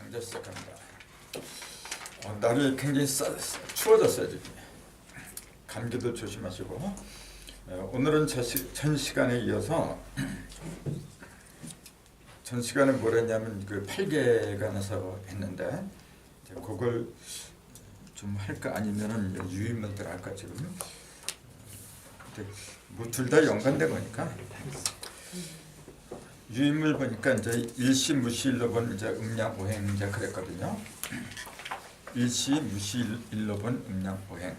강좌 시작합니다. 날이 굉장히 추워졌어요. 지금. 감기도 조심하시고. 오늘은 전 시간에 이어서 전 시간에 뭘 했냐면 그 8개간에서 했는데 이제 그걸 좀 할까 아니면은 유인물들 할까 지금. 뭐 둘 다 연관된 거니까. 유인물 보니까 이제 일시무시일로본 이제 음양오행 이제 그랬거든요. 일시무시일로본 음양오행.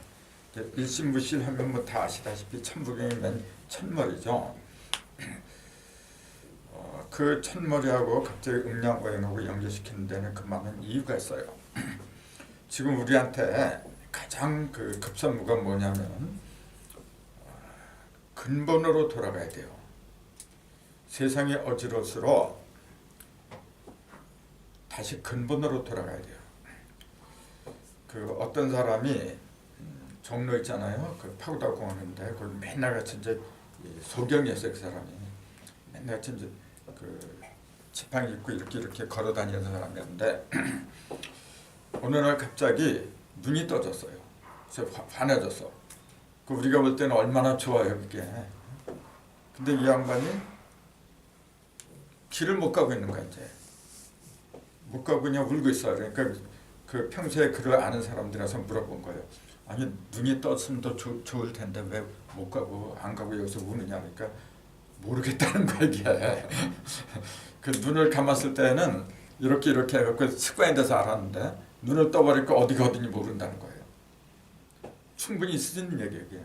일시무시일 하면 뭐 다 아시다시피 천부경이 맨 첫머리죠. 그 첫머리하고 갑자기 음양오행하고 연결시키는 데는 그만한 이유가 있어요. 지금 우리한테 가장 그 급선무가 뭐냐면 근본으로 돌아가야 돼요. 세상이 어지러울수록 다시 근본으로 돌아가야 돼요. 그 어떤 사람이 종로 있잖아요. 그 파고다 공원인데 그걸 맨날 같이 이제 소경이었어요. 그 사람이 맨날 같이 이제 그 지팡이 입고 이렇게 걸어 다니는 사람이었는데 어느 날 갑자기 눈이 떠졌어요. 그래서 환해졌어. 그 우리가 볼 때는 얼마나 좋아요 그게. 근데 이 양반이 길을 못 가고 있는 거야 이제. 못 가고 그냥 울고 있어요. 그러니까 그 평소에 그를 아는 사람들에서 물어본 거예요. 아니 눈이 떴으면 더 좋을 텐데 왜 못 가고 안 가고 여기서 우느냐 그러니까 모르겠다는 거야 이게. 그 눈을 감았을 때는 이렇게 해갖고 습관이 돼서 알았는데 눈을 떠버리니까 어디가 어딘지 모른다는 거예요. 충분히 있을 수 있는 얘기예요 이게.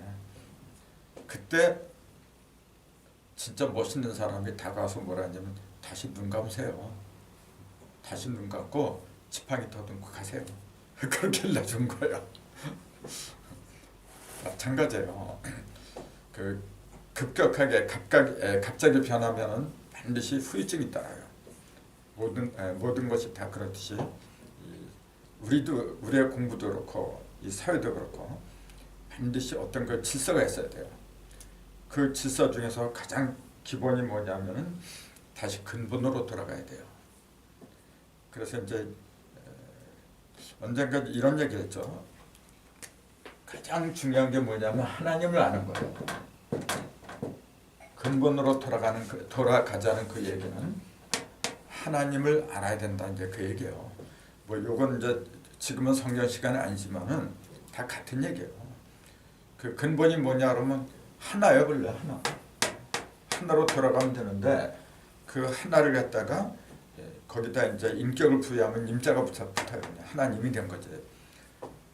그때 진짜 멋있는 사람이 다가와서 뭐라 하냐면 다시 눈 감으세요. 다시 눈 감고 지팡이 더듬고 가세요. 그렇게 일러준 거예요. 마찬가지예요. 그 급격하게 갑자기 변하면은 반드시 후유증이 따라요. 모든 것이 다 그렇듯이 우리의 공부도 그렇고 이 사회도 그렇고 반드시 어떤 그 질서가 있어야 돼요. 그 질서 중에서 가장 기본이 뭐냐면은 다시 근본으로 돌아가야 돼요. 그래서 이제 언젠가 이런 얘기를 했죠. 가장 중요한 게 뭐냐면 하나님을 아는 거예요. 근본으로 돌아가자는 그 얘기는 하나님을 알아야 된다 이제 그 얘기예요. 뭐 요건 이제 지금은 성경 시간이 아니지만은 다 같은 얘기예요. 그 근본이 뭐냐 그러면 하나요, 원래 하나. 하나로 돌아가면 되는데 그 하나를 갖다가 거기다 이제 인격을 부여하면 임자가 붙어요. 하나님이 된 거지.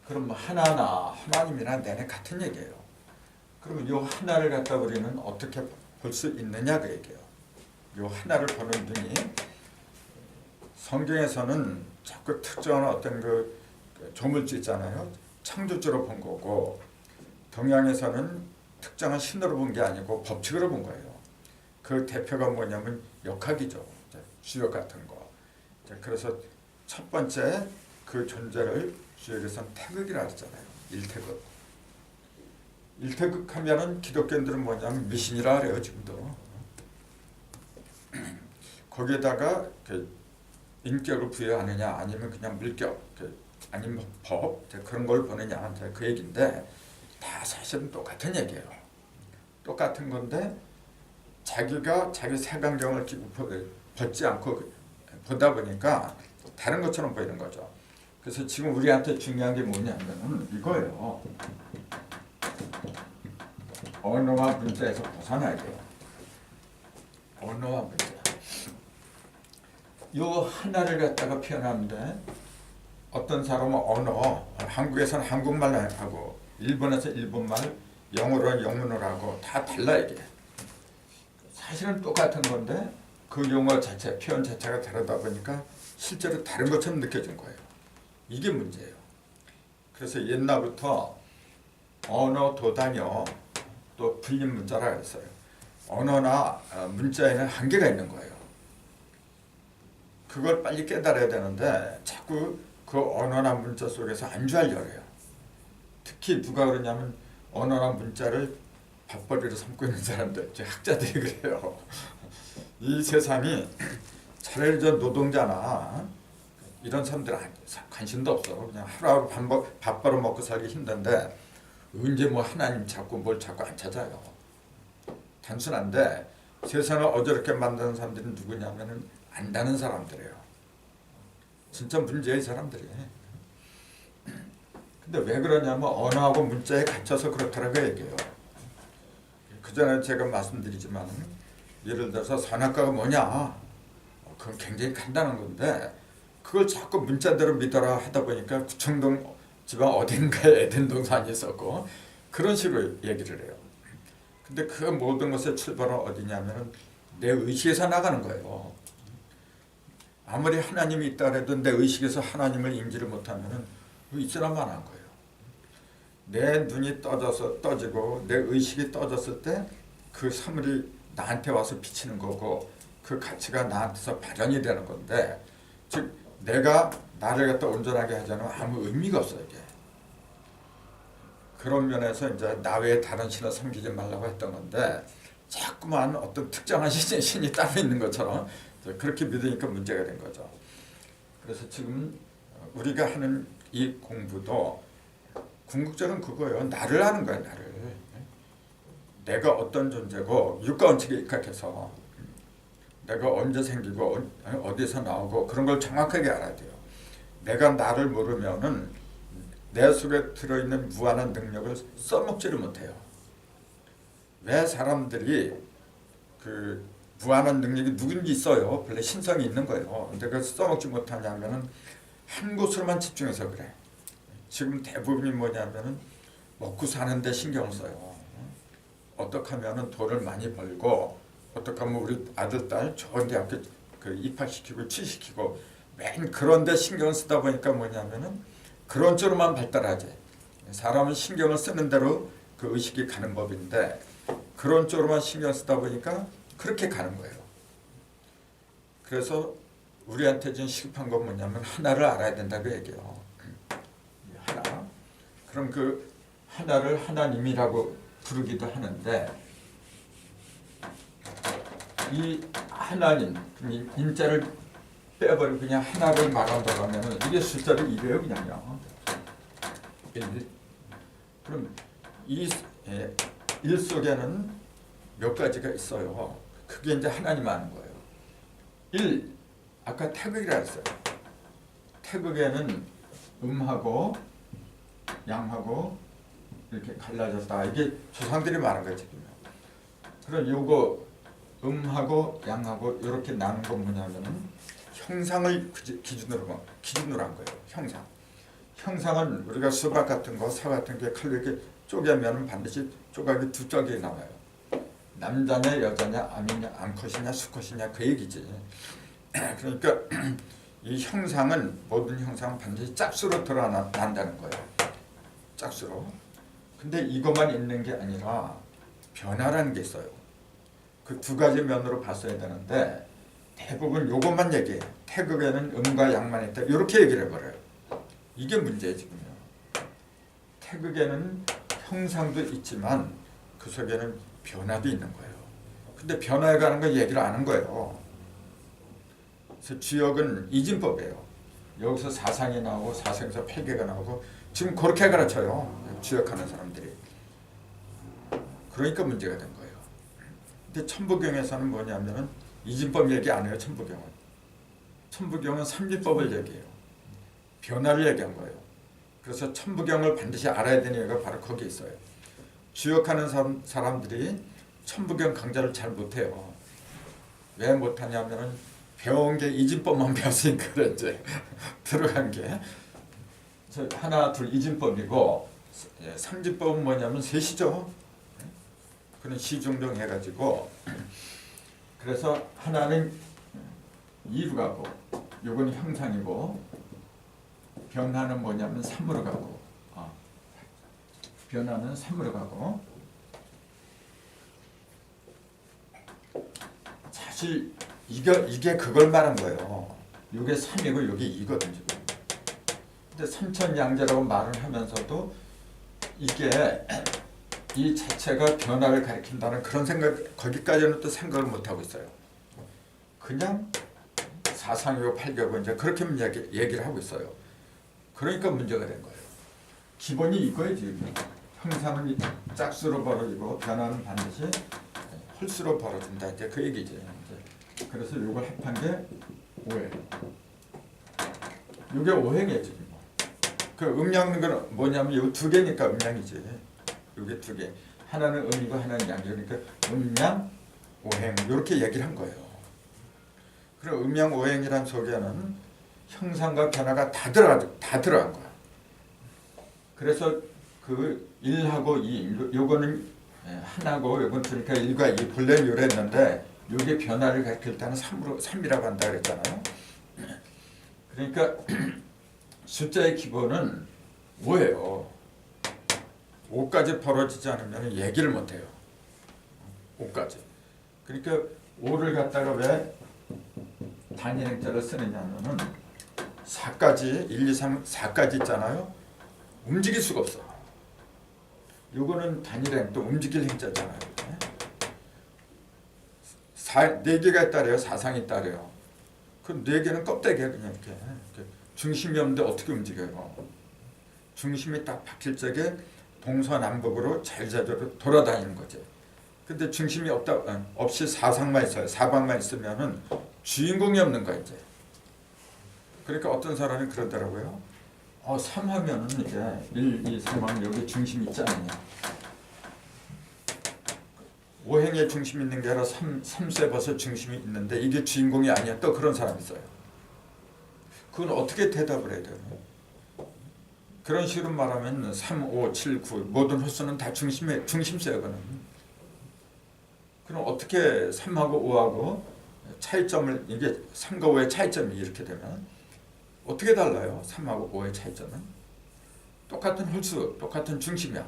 그럼 뭐 하나님이나 내내 같은 얘기예요. 그러면 요 하나를 갖다 우리는 어떻게 볼 수 있느냐 그 얘기예요. 요 하나를 보는 눈이 성경에서는 자꾸 특정한 어떤 그 조물주 있잖아요. 창조주로 본 거고 동양에서는 특정한 신으로 본 게 아니고 법칙으로 본 거예요. 그 대표가 뭐냐면 역학이죠. 주역 같은 거. 그래서 첫 번째 그 존재를 주역에서는 태극이라고 했잖아요. 일태극. 일태극 하면은 기독교인들은 뭐냐면 미신이라 그래요. 지금도. 거기에다가 그 인격을 부여하느냐 아니면 그냥 물격 아니면 법 그런 걸 보느냐 그 얘기인데 다 사실은 똑같은 얘기예요. 똑같은 건데 자기가 자기 색안경을 끼고 벗지 않고 보다 보니까 다른 것처럼 보이는 거죠. 그래서 지금 우리한테 중요한 게 뭐냐면 이거예요. 언어와 문자에서 벗어나야 돼요. 언어와 문자. 요 하나를 갖다가 표현하는데 어떤 사람은 언어, 한국에서는 한국말 하고 일본에서 일본말, 영어로는 영문을 하고 다 달라 이게. 사실은 똑같은 건데 그 용어 자체, 표현 자체가 다르다 보니까 실제로 다른 것처럼 느껴진 거예요. 이게 문제예요. 그래서 옛날부터 언어 도단요 또 불림 문자라 그랬어요. 언어나 문자에는 한계가 있는 거예요. 그걸 빨리 깨달아야 되는데 자꾸 그 언어나 문자 속에서 안주하려고 해요. 특히 누가 그러냐면 언어나 문자를 밥벌이로 삼고 있는 사람들, 학자들이 그래요. 이 세상이 차라리 저 노동자나 이런 사람들은 관심도 없어. 그냥 하루하루 밥벌어 먹고 살기 힘든데 언제 뭐 하나님 찾고 뭘 찾고 안 찾아요. 단순한데 세상을 어저렇게 만드는 사람들이 누구냐면은 안다는 사람들이에요. 진짜 문제의 사람들이. 근데 왜 그러냐면 언어하고 문자에 갇혀서 그렇다라고 얘기해요. 그 전에 제가 말씀드리지만 예를 들어서 선악과가 뭐냐? 그건 굉장히 간단한 건데 그걸 자꾸 문자대로 믿어라 하다 보니까 구청동 지방 어딘가에 에덴 동산이 있었고 그런 식으로 얘기를 해요. 근데 그 모든 것의 출발은 어디냐면은 내 의식에서 나가는 거예요. 아무리 하나님이 있다 해도 내 의식에서 하나님을 인지를 못하면은 있으라만 한 거예요. 내 눈이 떠지고 내 의식이 떠졌을 때 그 사물이 나한테 와서 비치는 거고 그 가치가 나한테서 발현이 되는 건데 즉 내가 나를 갖다 온전하게 하자면 아무 의미가 없어요. 이게. 그런 면에서 이제 나 외에 다른 신을 섬기지 말라고 했던 건데 자꾸만 어떤 특정한 신이 따로 있는 것처럼 그렇게 믿으니까 문제가 된 거죠. 그래서 지금 우리가 하는 이 공부도 궁극적으로 그거예요. 나를 아는 거예요. 나를. 내가 어떤 존재고 육가원칙에 입각해서 내가 언제 생기고 어디서 나오고 그런 걸 정확하게 알아야 돼요. 내가 나를 모르면은 내 속에 들어있는 무한한 능력을 써먹지를 못해요. 왜 사람들이 그 무한한 능력이 누군지 있어요. 원래 신성이 있는 거예요. 근데 그걸 써먹지 못하냐면은 한 곳으로만 집중해서 그래. 지금 대부분이 뭐냐면은 먹고 사는데 신경을 써요. 어떻게 하면은 돈을 많이 벌고 어떻게 하면 우리 아들 딸 좋은 대학교 입학시키고 취시키고 맨 그런 데 신경을 쓰다 보니까 뭐냐면은 그런 쪽으로만 발달하지. 사람은 신경을 쓰는 대로 그 의식이 가는 법인데 그런 쪽으로만 신경 쓰다 보니까 그렇게 가는 거예요. 그래서 우리한테 지금 시급한 건 뭐냐면 하나를 알아야 된다고 얘기해요. 하나. 그럼 그 하나를 하나님이라고 부르기도 하는데 이 하나님, 인자를 빼버리고 그냥 하나를 말한다고 하면 이게 숫자를 1이에요. 그냥요. 1. 그럼 이 1 속에는 몇 가지가 있어요. 그게 이제 하나님 아는 거예요. 1. 아까 태극이라 했어요. 태극에는 음하고 양하고 이렇게 갈라졌다. 이게 조상들이 말한 거예요. 지금. 그럼 요거 음하고 양하고 이렇게 나눈 건 뭐냐면은 형상을 기준으로 한 거예요. 형상. 형상은 우리가 수박 같은 거, 사 같은 게 칼로 이렇게 쪼개면 반드시 조각이 두 쪽이 나와요. 남자냐 여자냐 암이냐 암컷이냐 수컷이냐 그 얘기지. 그러니까 이 형상은 모든 형상은 반드시 짝수로 드러난다는 거예요. 짝수로. 근데 이것만 있는 게 아니라 변화라는 게 있어요. 그 두 가지 면으로 봤어야 되는데 대부분 요것만 얘기해요. 태극에는 음과 양만 있다. 이렇게 얘기를 해버려요. 이게 문제예요 지금요. 태극에는 형상도 있지만 그 속에는 변화도 있는 거예요. 근데 변화에 관한 거 얘기를 안 한 거예요. 그래서 주역은 이진법이에요. 여기서 사상이 나오고 사상에서 폐계가 나오고 지금 그렇게 가르쳐요. 주역하는 사람들이. 그러니까 문제가 된 거예요. 근데 천부경에서는 뭐냐면은 이진법 얘기 안 해요. 천부경은. 천부경은 삼진법을 얘기해요. 변화를 얘기한 거예요. 그래서 천부경을 반드시 알아야 되는 이유가 바로 거기에 있어요. 주역하는 사람들이 천부경 강좌를 잘 못해요. 왜 못하냐면은 배운 게 이진법만 배웠으니까 그랬지. 들어간 게. 하나, 둘 이진법이고 삼진법은 뭐냐면 셋이죠. 그런 시중종 해가지고 그래서 하나는 2로 가고 요건 형상이고 변화는 뭐냐면 3으로 가고 변화는 3으로 가고 사실 이게 그걸 말한 거예요. 요게 3이고 요게 2거든요. 근데 삼천양자라고 말을 하면서도 이게 이 자체가 변화를 가리킨다는 그런 생각, 거기까지는 또 생각을 못 하고 있어요. 그냥 사상이고 팔교고 이제 그렇게 얘기를 하고 있어요. 그러니까 문제가 된 거예요. 기본이 이거예요. 지금 형상은 짝수로 벌어지고 변화는 반드시 홀수로 벌어진다. 이제 그 얘기죠. 이제 그래서 이걸 합한 게 오행. 이게 오행이에요. 지금. 그 음양은 건 뭐냐면 이 두 개니까 음양이지. 이게 두 개. 하나는 음이고 하나는 양이고 그러니까 음양, 오행 이렇게 얘기를 한 거예요. 그럼 음양, 오행이란 속에는 형상과 변화가 다 들어간 거야. 그래서 그 1하고 2, 요거는 하나고 요건 그러니까 1과 2 본래는 요랬는데 요게 변화를 가리킬 때는 3이라고 한다 그랬잖아요. 그러니까 숫자의 기본은 5예요. 5까지 벌어지지 않으면 얘기를 못해요. 5까지. 그러니까 5를 갖다가 왜 단일행자를 쓰느냐면은 4까지 1, 2, 3, 4까지 있잖아요. 움직일 수가 없어. 요거는 단일행 또 움직일 행자잖아요. 4개가 있다래요. 사상이 있다래요. 그 4개는 껍데기야 그냥 이렇게. 중심이 없는데 어떻게 움직여요. 중심이 딱 박힐 적에 동서남북으로 자유자재로 돌아다니는 거지. 근데 중심이 없이 사상만 있어요. 사방만 있으면은 주인공이 없는 거야 이제. 그러니까 어떤 사람이 그러더라고요. 3 하면은 이제 1, 2, 3 하면 여기 중심 있지 않느냐. 5행에 중심 있는 게 아니라 3세 벌써 중심이 있는데 이게 주인공이 아니야. 또 그런 사람이 있어요. 그건 어떻게 대답을 해야 돼요? 그런 식으로 말하면 3, 5, 7, 9 모든 홀수는 다 중심세요. 그럼 어떻게 3하고 5하고 차이점을 이게 3과 5의 차이점이 이렇게 되면 어떻게 달라요? 3하고 5의 차이점은 똑같은 홀수, 똑같은 중심이야.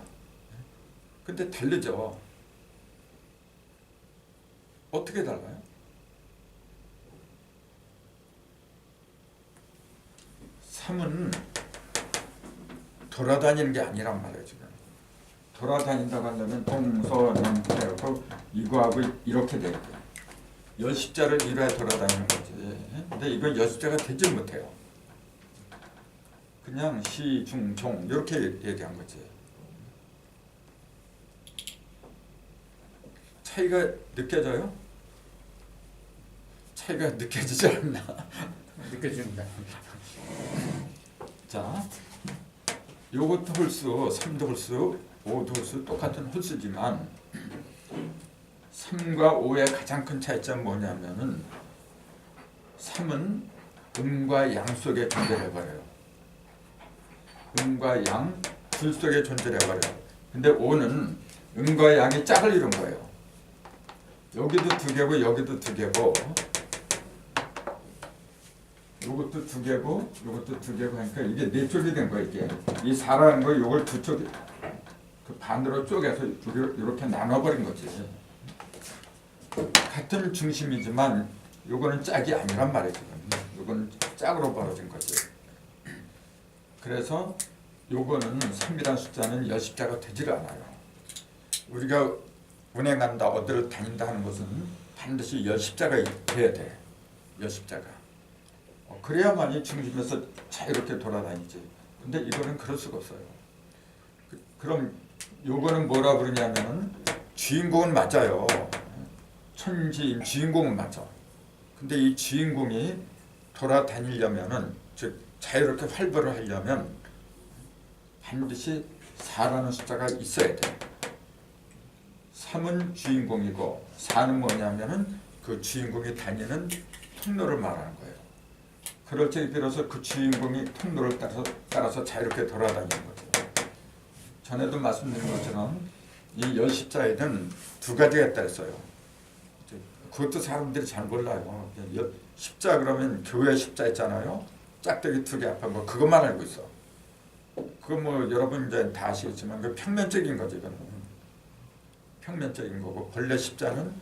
근데 다르죠. 어떻게 달라요? 3은 돌아다니는 게 아니란 말이에요. 지금 돌아다닌다고 하려면 동서남북하고 이거하고 이렇게 돼요. 여십자를 이루어 돌아다니는 거지. 근데 이건 여십자가 되지 못해요. 그냥 시, 중, 종 이렇게 얘기한 거지. 차이가 느껴져요? 차이가 느껴지지 않나? 느껴집니다. 자, 요것도 홀수, 3도 홀수, 5도 홀수 똑같은 홀수지만 3과 5의 가장 큰 차이점은 뭐냐면은 3은 음과 양 속에 존재해버려요. 음과 양 둘 속에 존재해버려요. 근데 5는 음과 양이 짝을 이룬 거예요. 여기도 2개고 여기도 2개고 요것도 2개고 요것도 2개고 하니까 이게 4쪽이 된 거야. 이게 이 4라는 거 요걸 2쪽 그 반으로 쪼개서 이렇게 나눠버린 거지. 같은 중심이지만 요거는 짝이 아니란 말이에요. 요거는 짝으로 벌어진 거지. 그래서 요거는 3이라는 숫자는 여십자가 되질 않아요. 우리가 운행한다, 어디를 다닌다 하는 것은 반드시 여십자가 돼야 돼. 여십자가. 그래야만이 중심에서 자유롭게 돌아다니지. 근데 이거는 그럴 수가 없어요. 그럼 요거는 뭐라 그러냐면은 주인공은 맞아요. 천지인 주인공은 맞아. 근데 이 주인공이 돌아다니려면은 즉 자유롭게 활보를 하려면 반드시 4라는 숫자가 있어야 돼. 3은 주인공이고 4는 뭐냐면은 그 주인공이 다니는 통로를 말하는 거예요. 그럴 때 비로소 그 주인공이 통로를 따라서 자유롭게 돌아다니는 거죠. 전에도 말씀드린 것처럼 이 여십자에는 2가지가 있다 했어요. 그것도 사람들이 잘 몰라요. 십자 그러면 교회 십자 있잖아요. 짝대기 2개 앞에 뭐 그것만 알고 있어. 그거 뭐 여러분 이제 다 아시겠지만 그 평면적인 거죠. 이거는 평면적인 거고 본래 십자는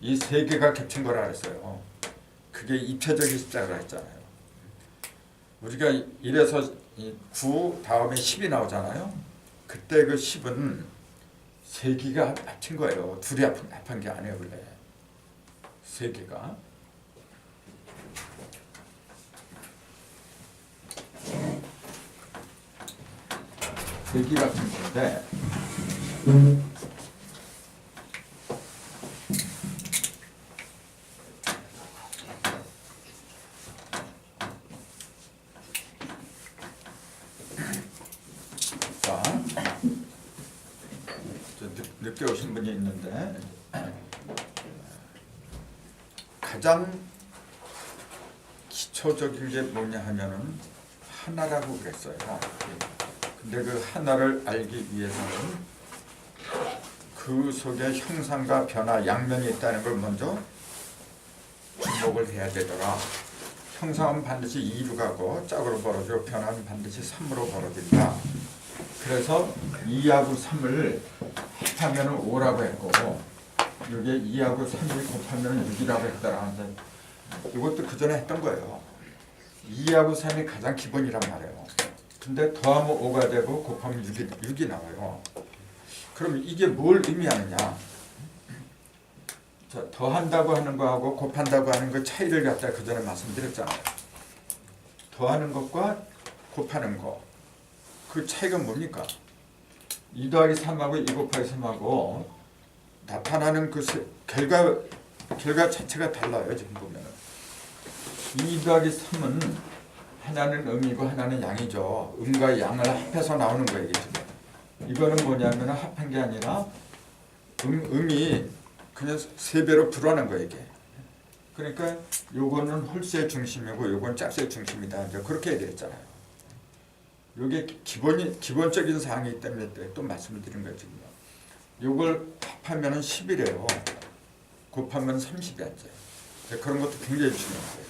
이 3개가 겹친 거라 그랬어요. 그게 입체적인 십자가 했잖아요. 우리가 1에서 9 다음에 10이 나오잖아요. 그때 그 10은 3개가 합친 거예요. 둘이 합한 게 아니에요 원래. 3개가. 계기 같은 건데 자, 늦게 오신 분이 있는데 가장 기초적인 게 뭐냐 하면은 하나라고 그랬어요. 근데 그 하나를 알기 위해서는 그 속에 형상과 변화, 양면이 있다는 걸 먼저 주목을 해야 되더라. 형상은 반드시 2로 가고 짝으로 벌어지고 변화는 반드시 3으로 벌어진다. 그래서 2하고 3을 합하면 5라고 했고 이게 2하고 3을 곱하면 6이라고 했더라. 이것도 그 전에 했던 거예요. 2하고 3이 가장 기본이란 말이에요. 근데 더하면 5가 되고 곱하면 6이 나와요. 그럼 이게 뭘 의미하느냐? 자, 더한다고 하는 거하고 곱한다고 하는 거 차이를 갖다 그 전에 말씀드렸잖아요. 더하는 것과 곱하는 거. 그 차이가 뭡니까? 2 더하기 3하고 2 곱하기 3하고 나타나는 그 결과 자체가 달라요. 지금 보면은 2 더하기 3은 하나는 음이고 하나는 양이죠. 음과 양을 합해서 나오는 거예요. 지금. 이거는 뭐냐면 합한 게 아니라 음이 그냥 3배로 불어난 거예요. 이게. 그러니까 요거는 홀수의 중심이고 요건 짝수의 중심이다. 이제 그렇게 얘기했잖아요. 요게 기본적인 사항이기 때문에 또 말씀을 드린 거예요. 지금. 요걸 합하면 10이래요. 곱하면 30이야. 이제 그런 것도 굉장히 중요한 거예요.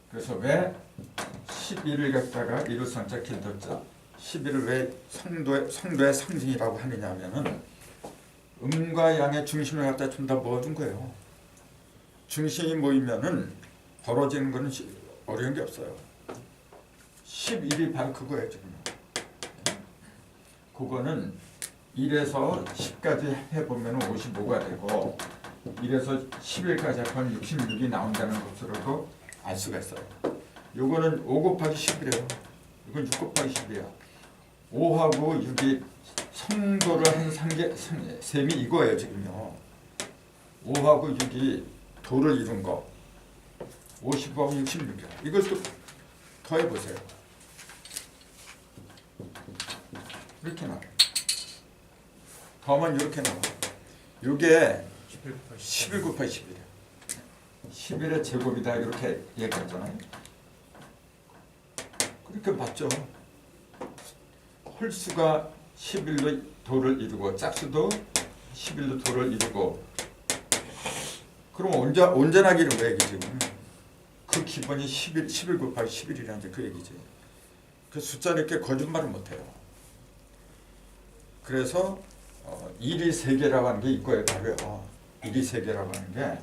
그래서 왜 11을 갖다가 이루성자 길도자 11을 왜 성도의 상징이라고 하느냐 하면은 음과 양의 중심을 갖다 좀 더 모아준 거예요. 중심이 모이면은 벌어지는 거는 어려운 게 없어요. 11이 바로 그거예요. 지금. 그거는 1에서 10까지 해보면 55가 되고 1에서 11까지 합하면 66이 나온다는 것으로도 알 수가 있어요. 요거는 5 곱하기 10이래요. 이건 6 곱하기 10이야. 5하고 6이 성도를 한 셈이 이거예요. 지금요. 5하고 6이 도를 이룬 거. 55하고 66이야. 이것도 더해보세요. 이렇게 나와요. 더하면 이렇게 나와요. 이게 11 곱하기 11이야. 11의 제곱이다 이렇게 얘기하잖아요. 그렇게 맞죠. 홀수가 11로 도를 이루고 짝수도 11로 도를 이루고 그럼 온전하기는 왜 얘기지? 그 기본이 11 곱하기 11이라는 그 얘기지. 그 숫자는 이렇게 거짓말을 못해요. 그래서 1이 3개라고 하는 게 이거예요. 바로요. 1이 3개라고 하는 게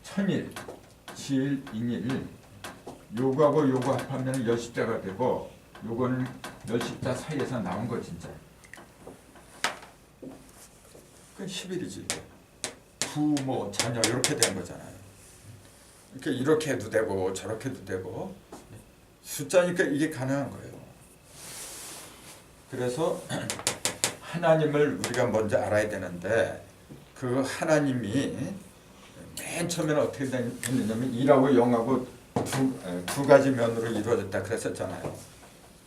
천일, 지일, 인일 요거하고 요거 합하면 열십자가 되고 요거는 열십자 사이에서 나온 거 진짜. 그건 11이지. 부모, 자녀 이렇게 된 거잖아요. 이렇게 해도 되고 저렇게 해도 되고 숫자니까 이게 가능한 거예요. 그래서 하나님을 우리가 먼저 알아야 되는데 그 하나님이 맨 처음에는 어떻게 됐느냐면 1하고 0하고 두 가지 면으로 이루어졌다 그랬었잖아요.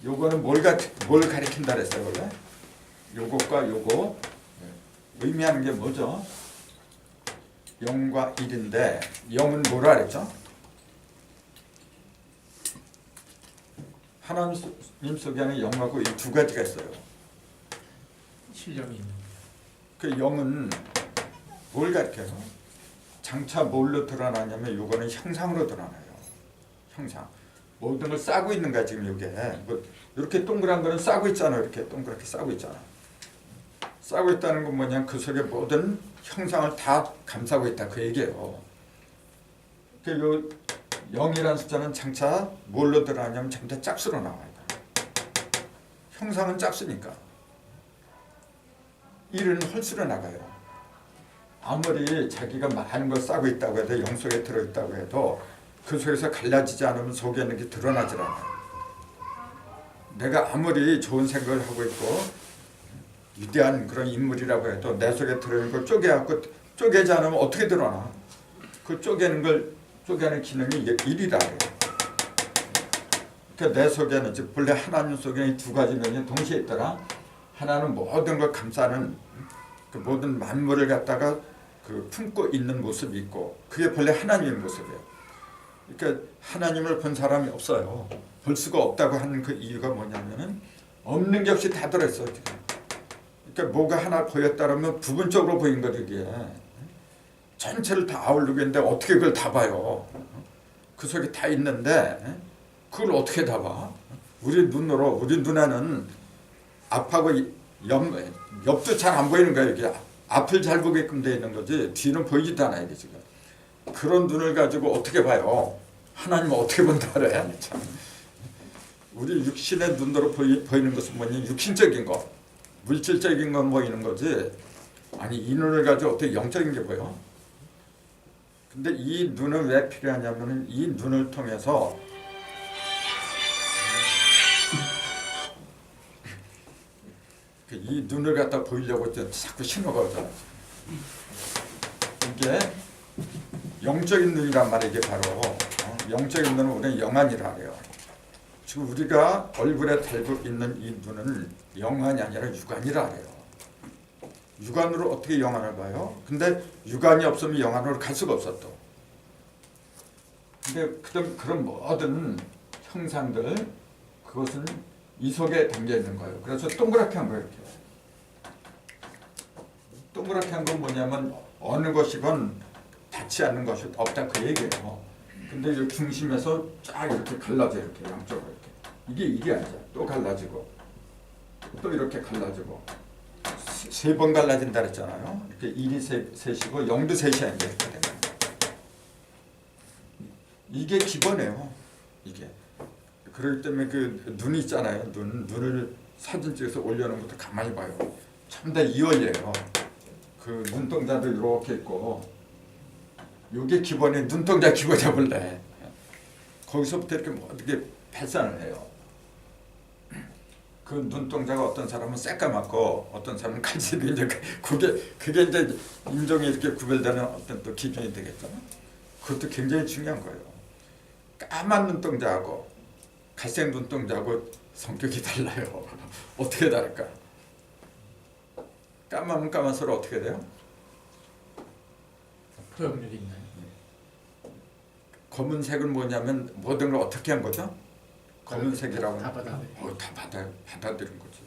요거는 뭘 가리킨다 그랬어요 원래? 요것과 요거 의미하는 게 뭐죠? 0과 1인데 0은 뭐라 그랬죠? 하나님 속에 안에 0하고 1 두 가지가 있어요. 실력이 있는 그 0은 뭘 가리켜요? 장차 뭘로 드러나냐면 요거는 형상으로 드러나요. 형상. 모든 걸 싸고 있는 거야 지금 이게. 뭐 이렇게 동그란 거는 싸고 있잖아요. 이렇게 동그랗게 싸고 있잖아. 싸고 있다는 건 뭐냐면 그 속에 모든 형상을 다 감싸고 있다 그 얘기예요. 그 0이라는 숫자는 장차 뭘로 드러나냐면 전부 다 짝수로 나와요. 형상은 짝수니까. 1은 홀수로 나가요. 아무리 자기가 많은 걸 싸고 있다고 해도 0 속에 들어있다고 해도 그 속에서 갈라지지 않으면 속에 있는 게 드러나질 않아요. 내가 아무리 좋은 생각을 하고 있고 위대한 그런 인물이라고 해도 내 속에 들어있는 걸 쪼개갖고 쪼개지 않으면 어떻게 드러나? 그 쪼개는 기능이 일이라 해요. 그러니까 내 속에는 즉 본래 하나님 속에는 두 가지 면이 동시에 있더라. 하나는 모든 걸 감싸는 그 모든 만물을 갖다가 그 품고 있는 모습이 있고 그게 본래 하나님의 모습이에요. 그러니까 하나님을 본 사람이 없어요. 볼 수가 없다고 하는 그 이유가 뭐냐면은 없는 게 없이 다 들어있어. 그러니까 뭐가 하나 보였다면 부분적으로 보인 거죠. 이게 전체를 다 아우르고 있는데 어떻게 그걸 다 봐요? 그 속에 다 있는데 그걸 어떻게 다 봐? 우리 눈에는 앞하고 옆도 잘 안 보이는 거예요. 이게 앞을 잘 보게끔 되어 있는 거지 뒤는 보이지도 않아요. 이게 지금 그런 눈을 가지고 어떻게 봐요? 하나님은 어떻게 본다 그래? 참. 우리 육신의 눈으로 보이는 것은 뭐냐? 육신적인 거, 물질적인 건 보이는 거지. 아니 이 눈을 가지고 어떻게 영적인 게 보여? 근데 이 눈은 왜 필요하냐면은 이 눈을 통해서 이 눈을 갖다 보이려고 자꾸 신호가 오잖아. 이게 영적인 눈이란 말이에요. 이게 바로 영적인 눈은 우리는 영안이라 해요. 지금 우리가 얼굴에 달고 있는 이 눈은 영안이 아니라 육안이라 해요. 육안으로 어떻게 영안을 봐요? 근데 육안이 없으면 영안으로 갈 수가 없어 또. 근데 그런 모든 형상들 그것은 이 속에 담겨 있는 거예요. 그래서 동그랗게 한 거예요. 이렇게. 동그랗게 한 건 뭐냐면 어느 것이건 닿지 않는 것이 없다 그 얘기예요. 근데 이 중심에서 쫙 이렇게 갈라져 이렇게 양쪽으로 이렇게 이게 아니야. 또 갈라지고 또 이렇게 갈라지고 세 번 갈라진다 그랬잖아요. 이렇게 1이 셋이고 0도 셋이야 이게. 이게 기본이에요. 이게. 그렇기 때문에 그 눈이 있잖아요. 눈을 사진 찍어서 올려놓은 것도 가만히 봐요. 전부 다 이원이에요. 그 눈동자도 이렇게 있고 이게 기본이 눈동자 기본이야 본래. 거기서부터 이렇게 어떻게 발산을 해요. 그 눈동자가 어떤 사람은 새까맣고 어떤 사람은 갈색이 이제 그게 이제 인종이 이렇게 구별되는 어떤 또 기준이 되겠잖아. 그것도 굉장히 중요한 거예요. 까만 눈동자하고 갈색 눈동자하고 성격이 달라요. 어떻게 다를까? 까마면 까만서로 어떻게 돼요? 포용력이 있나요? 검은색은 뭐냐면 모든 걸 어떻게 한 거죠? 검은색이라고 다 받아들인 거지.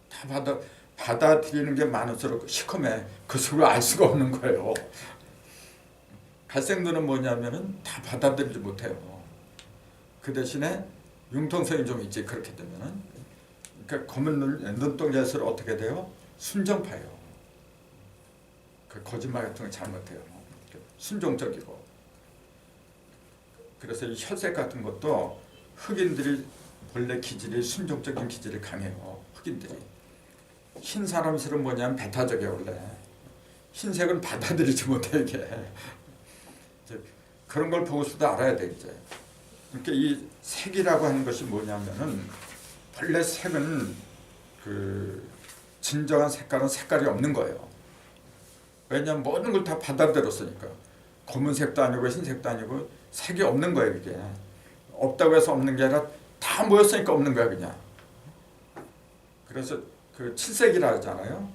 다 받아들이는 게 많을수록 시커매. 그 속을 알 수가 없는 거예요. 갈색 눈은 뭐냐면은 다 받아들이지 못해요. 그 대신에 융통성이 좀 있지. 그렇게 되면은 그러니까 검은 눈동자에서 어떻게 돼요? 순정파예요. 그 거짓말 같은 거 잘 못해요. 순종적이고. 그래서 이 혈색 같은 것도 흑인들이 본래 기질이 순종적인 기질이 강해요. 흑인들이. 흰 사람들은 뭐냐면 배타적이에요 원래. 흰색은 받아들이지 못해 이게. 그런 걸 보고서도 알아야 돼 이제. 그러니까 이 색이라고 하는 것이 뭐냐면은 본래 색은 그 진정한 색깔이 없는 거예요. 왜냐하면 모든 걸 다 받아들였으니까. 검은색도 아니고 흰색도 아니고 색이 없는 거예요 이게. 없다고 해서 없는 게 아니라 다 모였으니까 없는 거야 그냥. 그래서 그 칠색이라 하잖아요.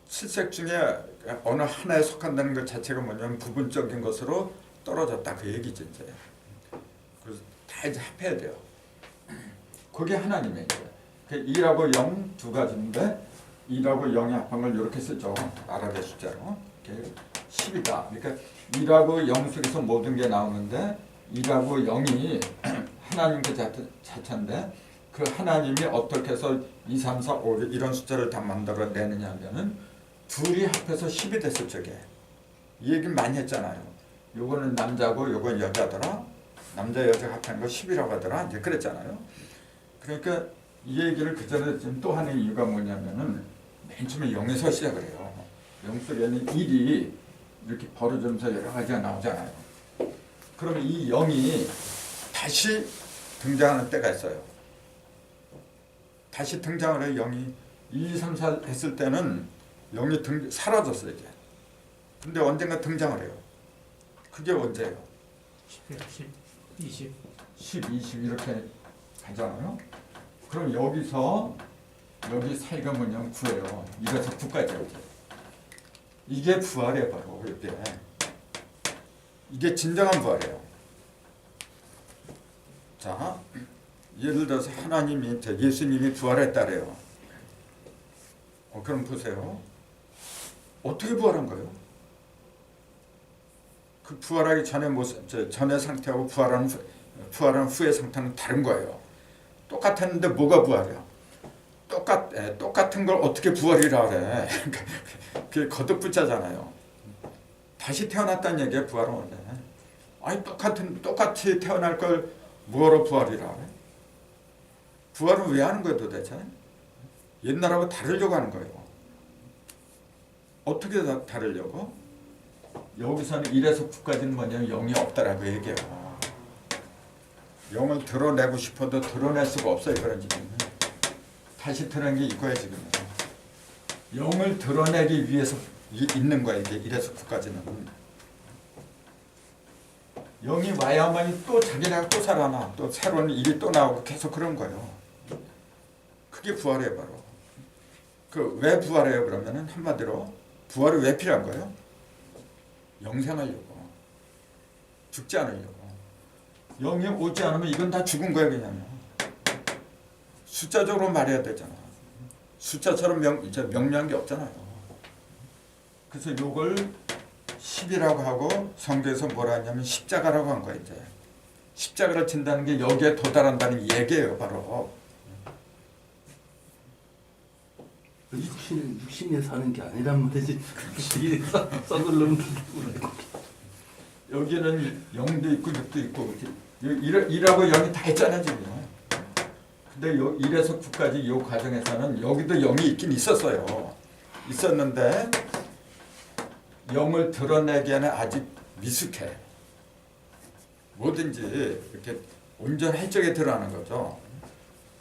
칠색 중에 어느 하나에 속한다는 것 자체가 뭐냐면 부분적인 것으로 떨어졌다 그 얘기죠 이제. 그래서 다 이제 합해야 돼요. 그게 하나님의 이제. 2하고 0 두 가지인데 2하고 0이 합한 걸 이렇게 쓰죠. 아랍의 숫자로. 10이다. 그러니까 1하고 0 속에서 모든 게 나오는데 1하고 0이 하나님 그 자체인데 그 하나님이 어떻게 해서 2, 3, 4, 5 이런 숫자를 다 만들어내느냐 하면은 둘이 합해서 10이 됐을 적에 이 얘기 많이 했잖아요. 요거는 남자고 요건 여자더라. 남자 여자 합한 거 10이라고 하더라. 이제 그랬잖아요. 그러니까 이 얘기를 그 전에 지금 또 하는 이유가 뭐냐면은 맨 처음에 0에서 시작을 해요. 0 속에는 1이 이렇게 벌어지면서 여러 가지가 나오잖아요. 그러면 이 0이 다시 등장하는 때가 있어요. 다시 등장을 해요. 0이 1, 2, 3, 4 했을 때는 0이 사라졌어요 이제. 근데 언젠가 등장을 해요. 그게 언제예요? 10, 20. 10, 20 이렇게 가잖아요. 그럼 여기서 여기 사이가 뭐냐면 9예요. 이래서 9까지예요. 이게 부활이에요. 바로 이게. 이게 진정한 부활이에요. 자, 예를 들어서 하나님이 예수님이 부활했다래요. 그럼 보세요. 어떻게 부활한 거예요? 그 부활하기 전에 전의 상태하고 부활한 후의 상태는 다른 거예요. 똑같았는데 뭐가 부활이야? 똑같은 걸 어떻게 부활이라 그래? 그게 거듭붙자잖아요. 다시 태어났다는 얘기야 부활은 원래. 아니 똑같이 태어날 걸 뭐로 부활이라 그래? 부활은 왜 하는 거예요 도대체? 옛날하고 다르려고 하는 거예요. 어떻게 다르려고? 여기서는 1에서 9까지는 뭐냐면 0이 없다라고 얘기해요. 0을 드러내고 싶어도 드러낼 수가 없어요. 그런 지금. 다시 드러낸 게 이거예요 지금. 0을 드러내기 위해서 있는 거야 이게 1에서 9까지는. 0이 와야만이 또 자기네가 또 살아나. 또 새로운 일이 또 나오고 계속 그런 거예요. 그게 부활이에요 바로. 왜 부활해요 그러면은 한마디로 부활이 왜 필요한 거예요? 영생하려고. 죽지 않으려고. 0이 오지 않으면 이건 다 죽은 거예요 그냥. 숫자적으로 말해야 되잖아. 숫자처럼 명료한 게 없잖아요. 그래서 요걸 10이라고 하고 성경에서 뭐라 하냐면 십자가라고 한 거예요 이제. 십자가를 친다는 게 여기에 도달한다는 얘기예요 바로. 60년 사는 게 아니란 말이지. 썩을 놈. 여기는 0도 있고 6도 있고 1하고 0이 다 있잖아요 지금. 근데 1에서 9까지 이 과정에서는 여기도 0이 있긴 있었어요. 있었는데 0을 드러내기에는 아직 미숙해. 뭐든지 이렇게 온전할 적에 드러나는 거죠.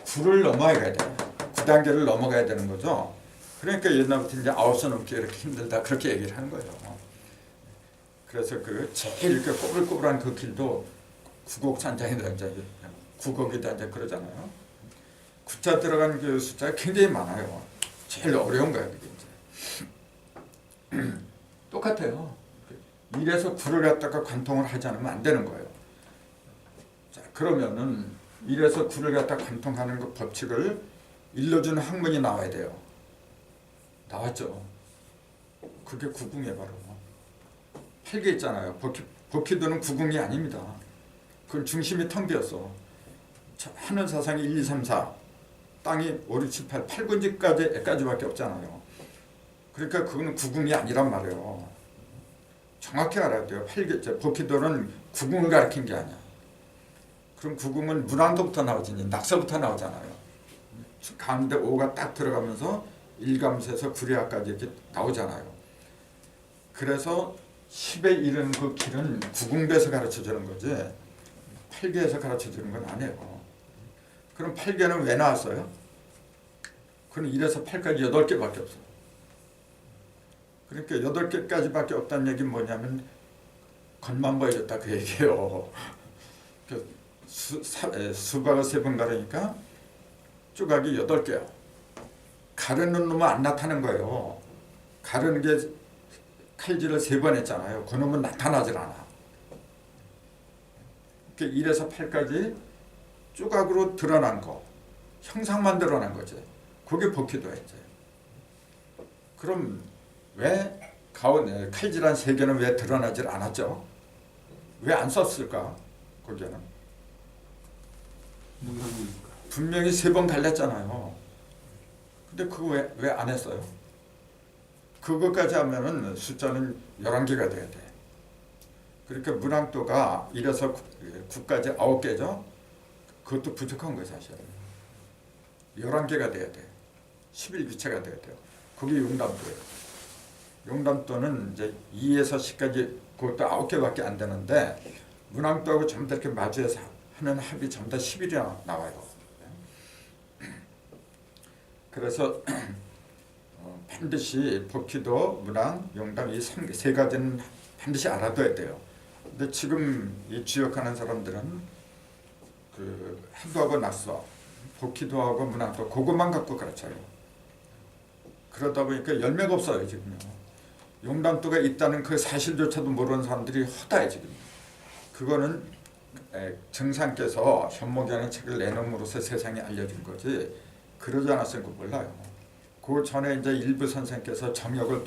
9를 넘어가야 돼요. 9단계를 넘어가야 되는 거죠. 그러니까 옛날부터 이제 9수 넘기 이렇게 힘들다 그렇게 얘기를 하는 거예요. 그래서 제일 이렇게 꼬불꼬불한 그 길도 구곡산장이다 이제 구곡이다 이제 그러잖아요. 9자 들어간 그 숫자가 굉장히 많아요. 제일 어려운 거예요 그게 이제. 똑같아요. 1에서 9를 갖다가 관통을 하지 않으면 안 되는 거예요. 자 그러면은 1에서 9를 갖다 관통하는 그 법칙을 일러주는 학문이 나와야 돼요. 나왔죠. 그게 구궁이에요 바로. 8개 있잖아요. 버키도는 구궁이 아닙니다. 그건 중심이 텅 비었어. 하늘 사상이 1, 2, 3, 4 땅이 5, 6, 7, 8 8군지까지밖에 없잖아요. 그러니까 그거는 구궁이 아니란 말이에요. 정확히 알아야 돼요. 8개 버키도는 구궁을 가리킨 게 아니야. 그럼 구궁은 문왕도부터 나오지 낙서부터 나오잖아요. 가운데 5가 딱 들어가면서 일감새에서 구리아까지 이렇게 나오잖아요. 그래서 10에 이르는 그 길은 구궁배에서 가르쳐주는 거지 8개에서 가르쳐주는 건 아니에요. 그럼 8개는 왜 나왔어요? 그럼 1에서 8까지 8개밖에 없어요. 그러니까 8개까지밖에 없다는 얘기는 뭐냐면 겉만 보여줬다 그 얘기예요. 수박을 3번 가르니까 조각이 8개야. 가르는 놈은 안 나타나는 거예요. 가르는 게 칼질을 3번 했잖아요. 그 놈은 나타나질 않아. 1에서 8까지 조각으로 드러난 거, 형상만 드러난 거지. 그게 버키도야 이제. 그럼 왜 가운데 칼질한 3개는 왜 드러나질 않았죠? 왜 안 썼을까? 거기에는 분명히 3번 갈렸잖아요. 근데 그거 왜 안 했어요? 그것까지 하면은 숫자는 11개가 돼야 돼. 그러니까 문항도가 1에서 9까지 9개죠. 그것도 부족한 거예요 사실. 11개가 돼야 돼. 11기체가 돼야 돼요. 그게 용담도예요. 용담도는 이제 2에서 10까지 그것도 9개밖에 안 되는데 문항도하고 좀 더 이렇게 마주해서 하는 합이 전부 다 10일이나 나와요. 그래서 반드시 법기도, 문왕, 용담 이 세 가지는 반드시 알아둬야 돼요. 근데 지금 이 주역하는 사람들은 그 해도하고 낙서, 법기도하고 문왕도 그것만 갖고 가르쳐요. 그러다 보니까 열매가 없어요 지금요. 용담도가 있다는 그 사실조차도 모르는 사람들이 허다해 지금. 그거는 정상께서 현목이라는 책을 내놓음으로써 세상에 알려진 거지. 그러지 않았으면 그 몰라요. 그 전에 이제 일부 선생께서 정역을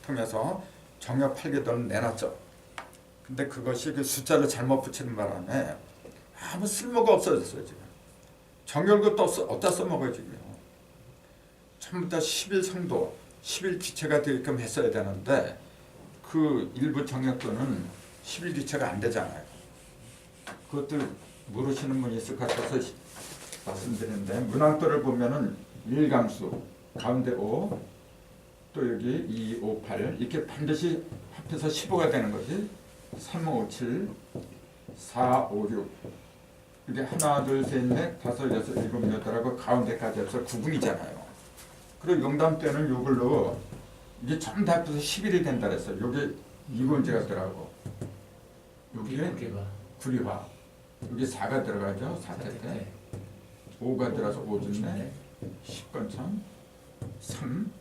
통해서 정역 8개도는 내놨죠. 근데 그것이 그 숫자를 잘못 붙이는 바람에 아무 쓸모가 없어졌어요 지금. 정역을 또 어디다 써먹어요 지금요. 전부 다 10일 성도, 10일 기체가 되게끔 했어야 되는데 그 일부 정역도는 10일 기체가 안 되잖아요. 그것들 모르시는 분이 있을 것 같아서 말씀드리는데 문왕도를 보면은 1감수 가운데 5, 또 여기 2, 5, 8 이렇게 반드시 합해서 15가 되는 거지. 3, 5, 7, 4, 5, 6 이게 하나, 둘, 셋, 넷, 다섯, 여섯, 일곱, 여덟하고 가운데까지 해서 9궁이잖아요. 그리고 용담 때는 이걸로 이게 전부 다 합해서 11이 된다 그랬어요. 여기 2군제가 들어가고 여기에 구리화 여기 4가 들어가죠. 4태태 5가 들어가서 5진내 10건천 3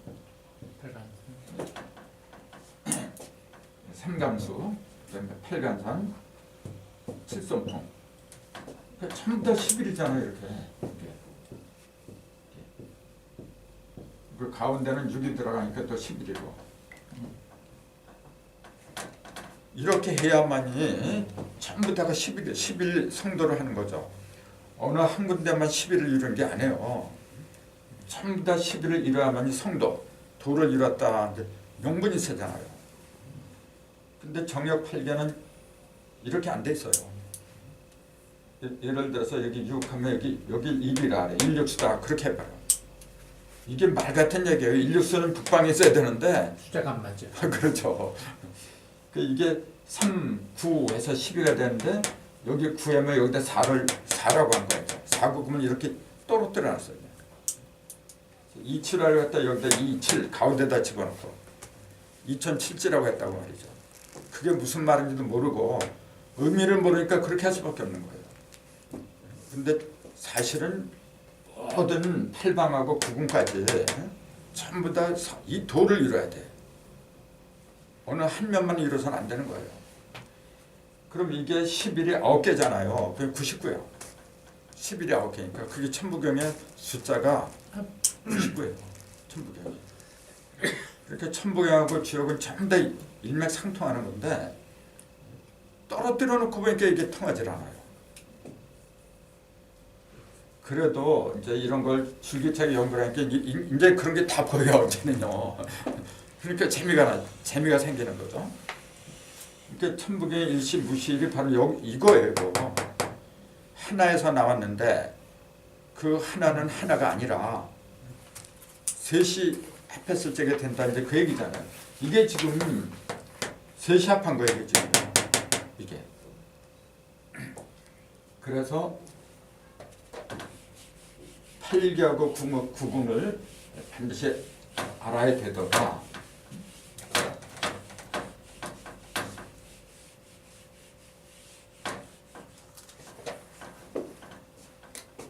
3감수 그다음에 8간산 7손풍 그러니까 전부 다 11이잖아요. 이렇게 그 가운데는 6이 들어가니까 또 11이고 이렇게 해야만이 전부 다가 11 성도를 하는 거죠. 어느 한 군데만 11을 이루는 게 아니에요. 전부 다 11을 이루어야만이 성도, 도를 이뤘다. 명분이 세잖아요. 근데 정역 8개는 이렇게 안 돼 있어요. 예를 들어서 여기 6 하면 여기 1이라 그래. 인력수다. 그렇게 해봐요. 이게 말 같은 얘기예요. 인력수는 북방에 써야 되는데 숫자가 안 맞죠. 그렇죠. 이게 3, 9에서 12가 되는데 여기 9하면 여기다 4라고 한 거예요. 4, 9 그러면 이렇게 떨어뜨려 놨어요. 2, 7을 갖다 여기다 2, 7 가운데다 집어넣고 2007지라고 했다고 말이죠. 그게 무슨 말인지도 모르고 의미를 모르니까 그렇게 할 수밖에 없는 거예요. 근데 사실은 모든 8방하고 9궁까지 전부 다 이 도를 이뤄야 돼. 어느 한 면만 이뤄서는 안 되는 거예요. 그럼 이게 11이 9개잖아요. 그게 99예요. 11이 9개니까 그게 천부경의 숫자가 99예요. 천부경이. 이렇게 천부경하고 지역은 전부 다 일맥상통하는 건데 떨어뜨려 놓고 보니까 이게 통하질 않아요. 그래도 이제 이런 걸 줄기차게 연구하니까 이제 그런 게 다 보여요. 이제는요. 그러니까 재미가 생기는 거죠. 그러니까 천부경의 일시 무시일이 바로 이거예요. 이거. 하나에서 나왔는데 그 하나는 하나가 아니라 셋이 합했을 적에 된다. 이제 그 얘기잖아요. 이게 지금 셋이 합한 거예요. 지금 이게. 그래서 8기하고 9궁을 반드시 알아야 되더라.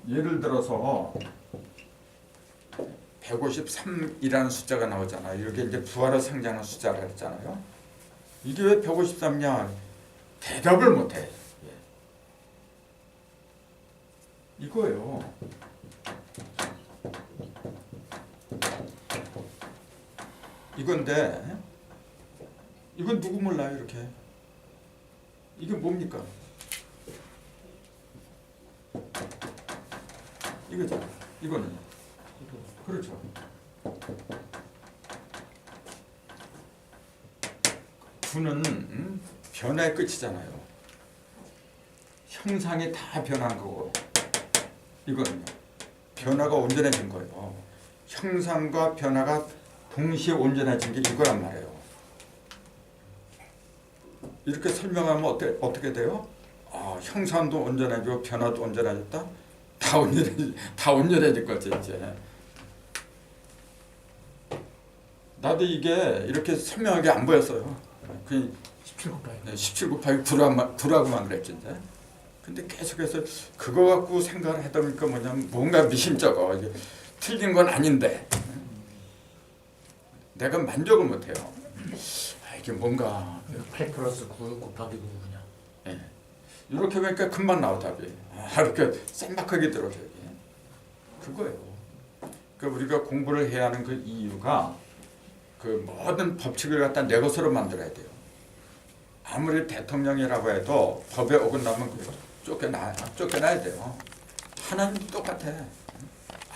예를 들어서 153이라는 숫자가 나오잖아요. 이게 이제 부활을 상징하는 숫자라 했잖아요. 이게 왜 153냐? 대답을 못해. 이거예요. 이건데 이건 누구 몰라요? 이렇게. 이게 뭡니까? 이거죠. 이거는 그렇죠. 구는 변화의 끝이잖아요. 형상이 다 변한 거고 이거는요. 변화가 온전해진 거예요. 형상과 변화가 동시에 온전해진 게 이거란 말이에요. 이렇게 설명하면 어떻게 돼요? 형상도 온전해지고 변화도 온전해졌다. 다 온전해질 거지 이제. 나도 이게 이렇게 선명하게 안 보였어요. 그 17 곱하기. 17 곱하기 9라고만 그랬지 이제. 근데 계속해서 그거 갖고 생각을 하다 보니까 뭐냐면 뭔가 미심쩍어. 이게 틀린 건 아닌데 내가 만족을 못해요. 이게 뭔가 8 플러스 9 곱하기 9 그냥. 이렇게 보니까 금방 나와 답이. 이렇게 쌈박하게 들어져 이게. 그거예요. 그러니까 우리가 공부를 해야 하는 그 이유가 그 모든 법칙을 갖다 내 것으로 만들어야 돼요. 아무리 대통령이라고 해도 법에 어긋나면 쫓겨나야 돼요. 하나님 똑같아.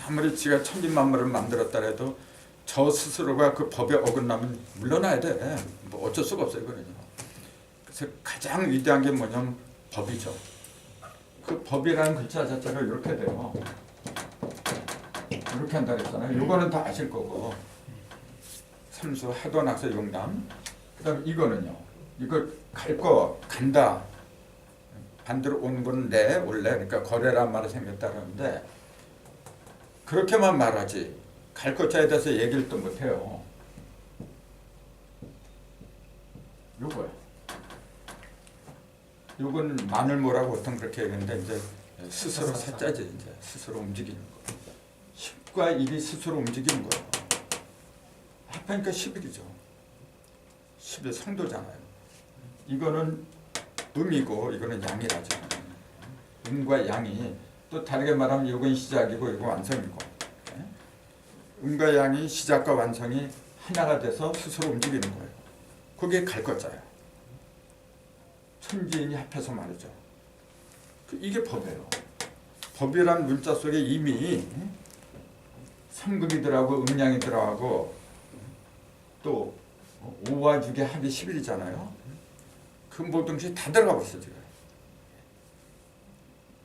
아무리 지가 천진만물을 만들었다 해도 저 스스로가 그 법에 어긋나면 물러나야 돼. 뭐 어쩔 수가 없어요, 그러죠. 그래서 가장 위대한 게 뭐냐면 법이죠. 그 법이라는 글자 자체가 이렇게 돼요. 이렇게 한다 그랬잖아요. 이거는 다 아실 거고. 삼수, 하도, 낙서, 용담. 그다음에 이거는요. 이거 갈 거 간다. 반대로 온 건 내 원래 그러니까 거래란 말이 생겼다 그러는데 그렇게만 말하지 갈 것자에 대해서 얘기를 또 못해요. 요거야. 요건 마늘모라고 보통 그렇게 얘기하는데 이제 스스로 사자지 이제 스스로 움직이는 거. 10과 1이 스스로 움직이는 거예요. 합하니까 11이죠. 10의 성도잖아요. 이거는 음이고 이거는 양이라죠. 음과 양이 또 다르게 말하면 이건 시작이고 이거 완성이고 음과 양이 시작과 완성이 하나가 돼서 스스로 움직이는 거예요. 그게 갈 것자예요. 천지인이 합해서 말이죠. 이게 법이에요. 법이란 문자 속에 이미 삼금이 들어가고 음양이 들어가고 또 5와 6의 합이 11이잖아요. 그 모든 것이 다 들어가 버렸어 지금.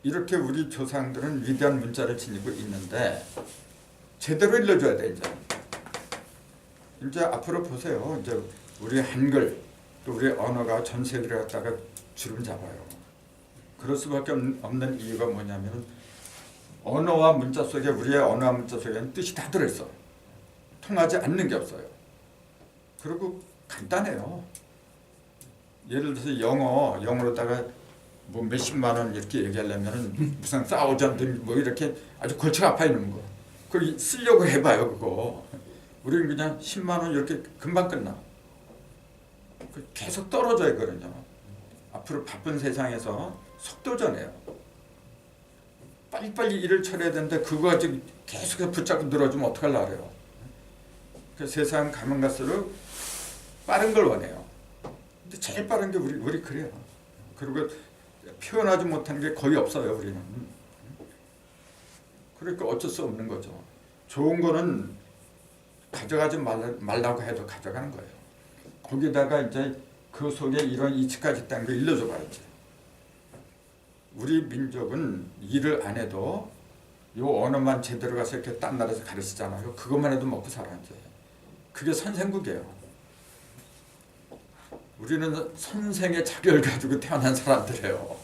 이렇게 우리 조상들은 위대한 문자를 지니고 있는데 제대로 일러줘야 돼 이제. 이제 앞으로 보세요. 이제 우리 한글 또 우리 언어가 전 세계를 갖다가 주름 잡아요. 그럴 수밖에 없는 이유가 뭐냐면 언어와 문자 속에 우리의 언어와 문자 속에는 뜻이 다 들어있어. 통하지 않는 게 없어요. 그리고 간단해요. 예를 들어서 영어로다가 뭐 몇십만 원 이렇게 얘기하려면은 무슨 사우전드 뭐 이렇게 아주 골치가 아파 있는 거. 그걸 쓰려고 해봐요 그거. 우리는 그냥 10만 원 이렇게 금방 끝나. 계속 떨어져 있거든요. 앞으로 바쁜 세상에서 속도전이에요. 빨리빨리 일을 처리해야 되는데 그거 가지고 계속해서 붙잡고 늘어지면 어떡하려고 그래요. 그 세상 가면 갈수록 빠른 걸 원해요. 근데 제일 빠른 게 우리 그래요. 그리고 표현하지 못하는 게 거의 없어요 우리는. 그러니까 어쩔 수 없는 거죠. 좋은 거는 가져가지 말라고 해도 가져가는 거예요. 거기다가 이제 그 속에 이런 이치까지 있다는 걸 일러줘 봐야지. 우리 민족은 일을 안 해도 요 언어만 제대로 가서 이렇게 딴 나라에서 가르치잖아요. 그것만 해도 먹고 살아 이제. 그게 선생국이에요. 우리는 선생의 자격을 가지고 태어난 사람들이에요.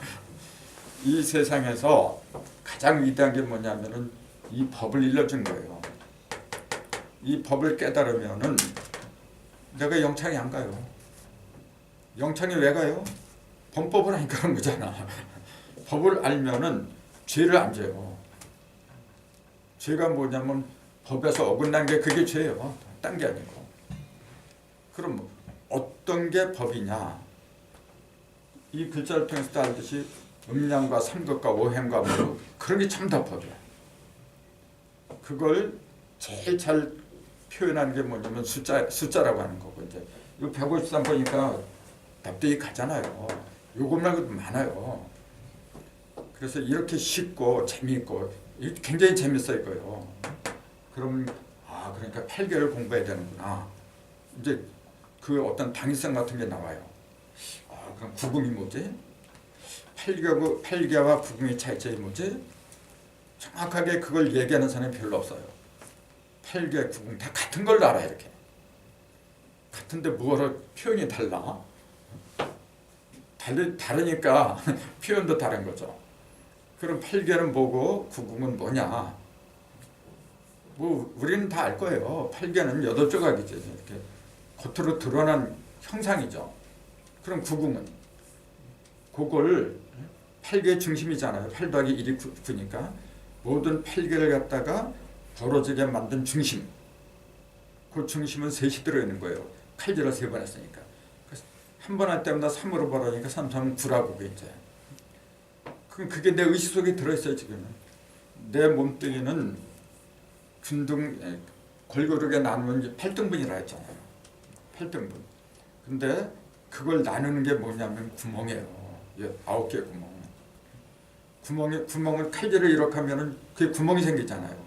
이 세상에서 가장 위대한 게 뭐냐면은 이 법을 일러준 거예요. 이 법을 깨달으면은 내가 영창이 안 가요. 영창이 왜 가요? 범법을 하니까 그런 거잖아. 법을 알면은 죄를 안 져요. 죄가 뭐냐면 법에서 어긋난 게 그게 죄예요. 딴 게 아니고. 그럼 뭐 어떤 게 법이냐? 이 글자를 통해서 알듯이 음양과 삼극과 오행과 뭐 그런 게 참 다 법이야. 그걸 제일 잘 표현하는 게 뭐냐면 숫자라고 하는 거고 이제 이거 153번이니까 납득이 가잖아요. 요것 말고도 많아요. 그래서 이렇게 쉽고 재미있고 굉장히 재밌어요 이거요. 그럼 그러니까 8개를 공부해야 되는구나. 이제 그 어떤 당위성 같은 게 나와요. 그럼 구금이 뭐지? 8개와 구금의 차이점이 뭐지? 정확하게 그걸 얘기하는 사람이 별로 없어요. 8개, 구금 다 같은 걸 알아 이렇게. 같은데 뭐로 표현이 달라? 다르니까 표현도 다른 거죠. 그럼 팔개는 뭐고 구궁은 뭐냐? 뭐 우리는 다 알 거예요. 팔개는 8조각이죠. 이렇게 겉으로 드러난 형상이죠. 그럼 구궁은 그걸 8개의 중심이잖아요. 8 더하기 1이 9니까 모든 8개를 갖다가 벌어지게 만든 중심. 그 중심은 셋이 들어있는 거예요. 칼질을 3번 했으니까. 한 번 할 때마다 3으로 벌어지니까 3, 3은 9라고 이제. 그럼 그게 내 의식 속에 들어있어요. 지금은. 내 몸뚱이는 골고루게 나누면 이제 8등분이라 했잖아요. 8등분. 근데 그걸 나누는 게 뭐냐면 구멍이에요. 9개의 구멍. 구멍을 칼질을 이렇게 하면은 그게 구멍이 생기잖아요.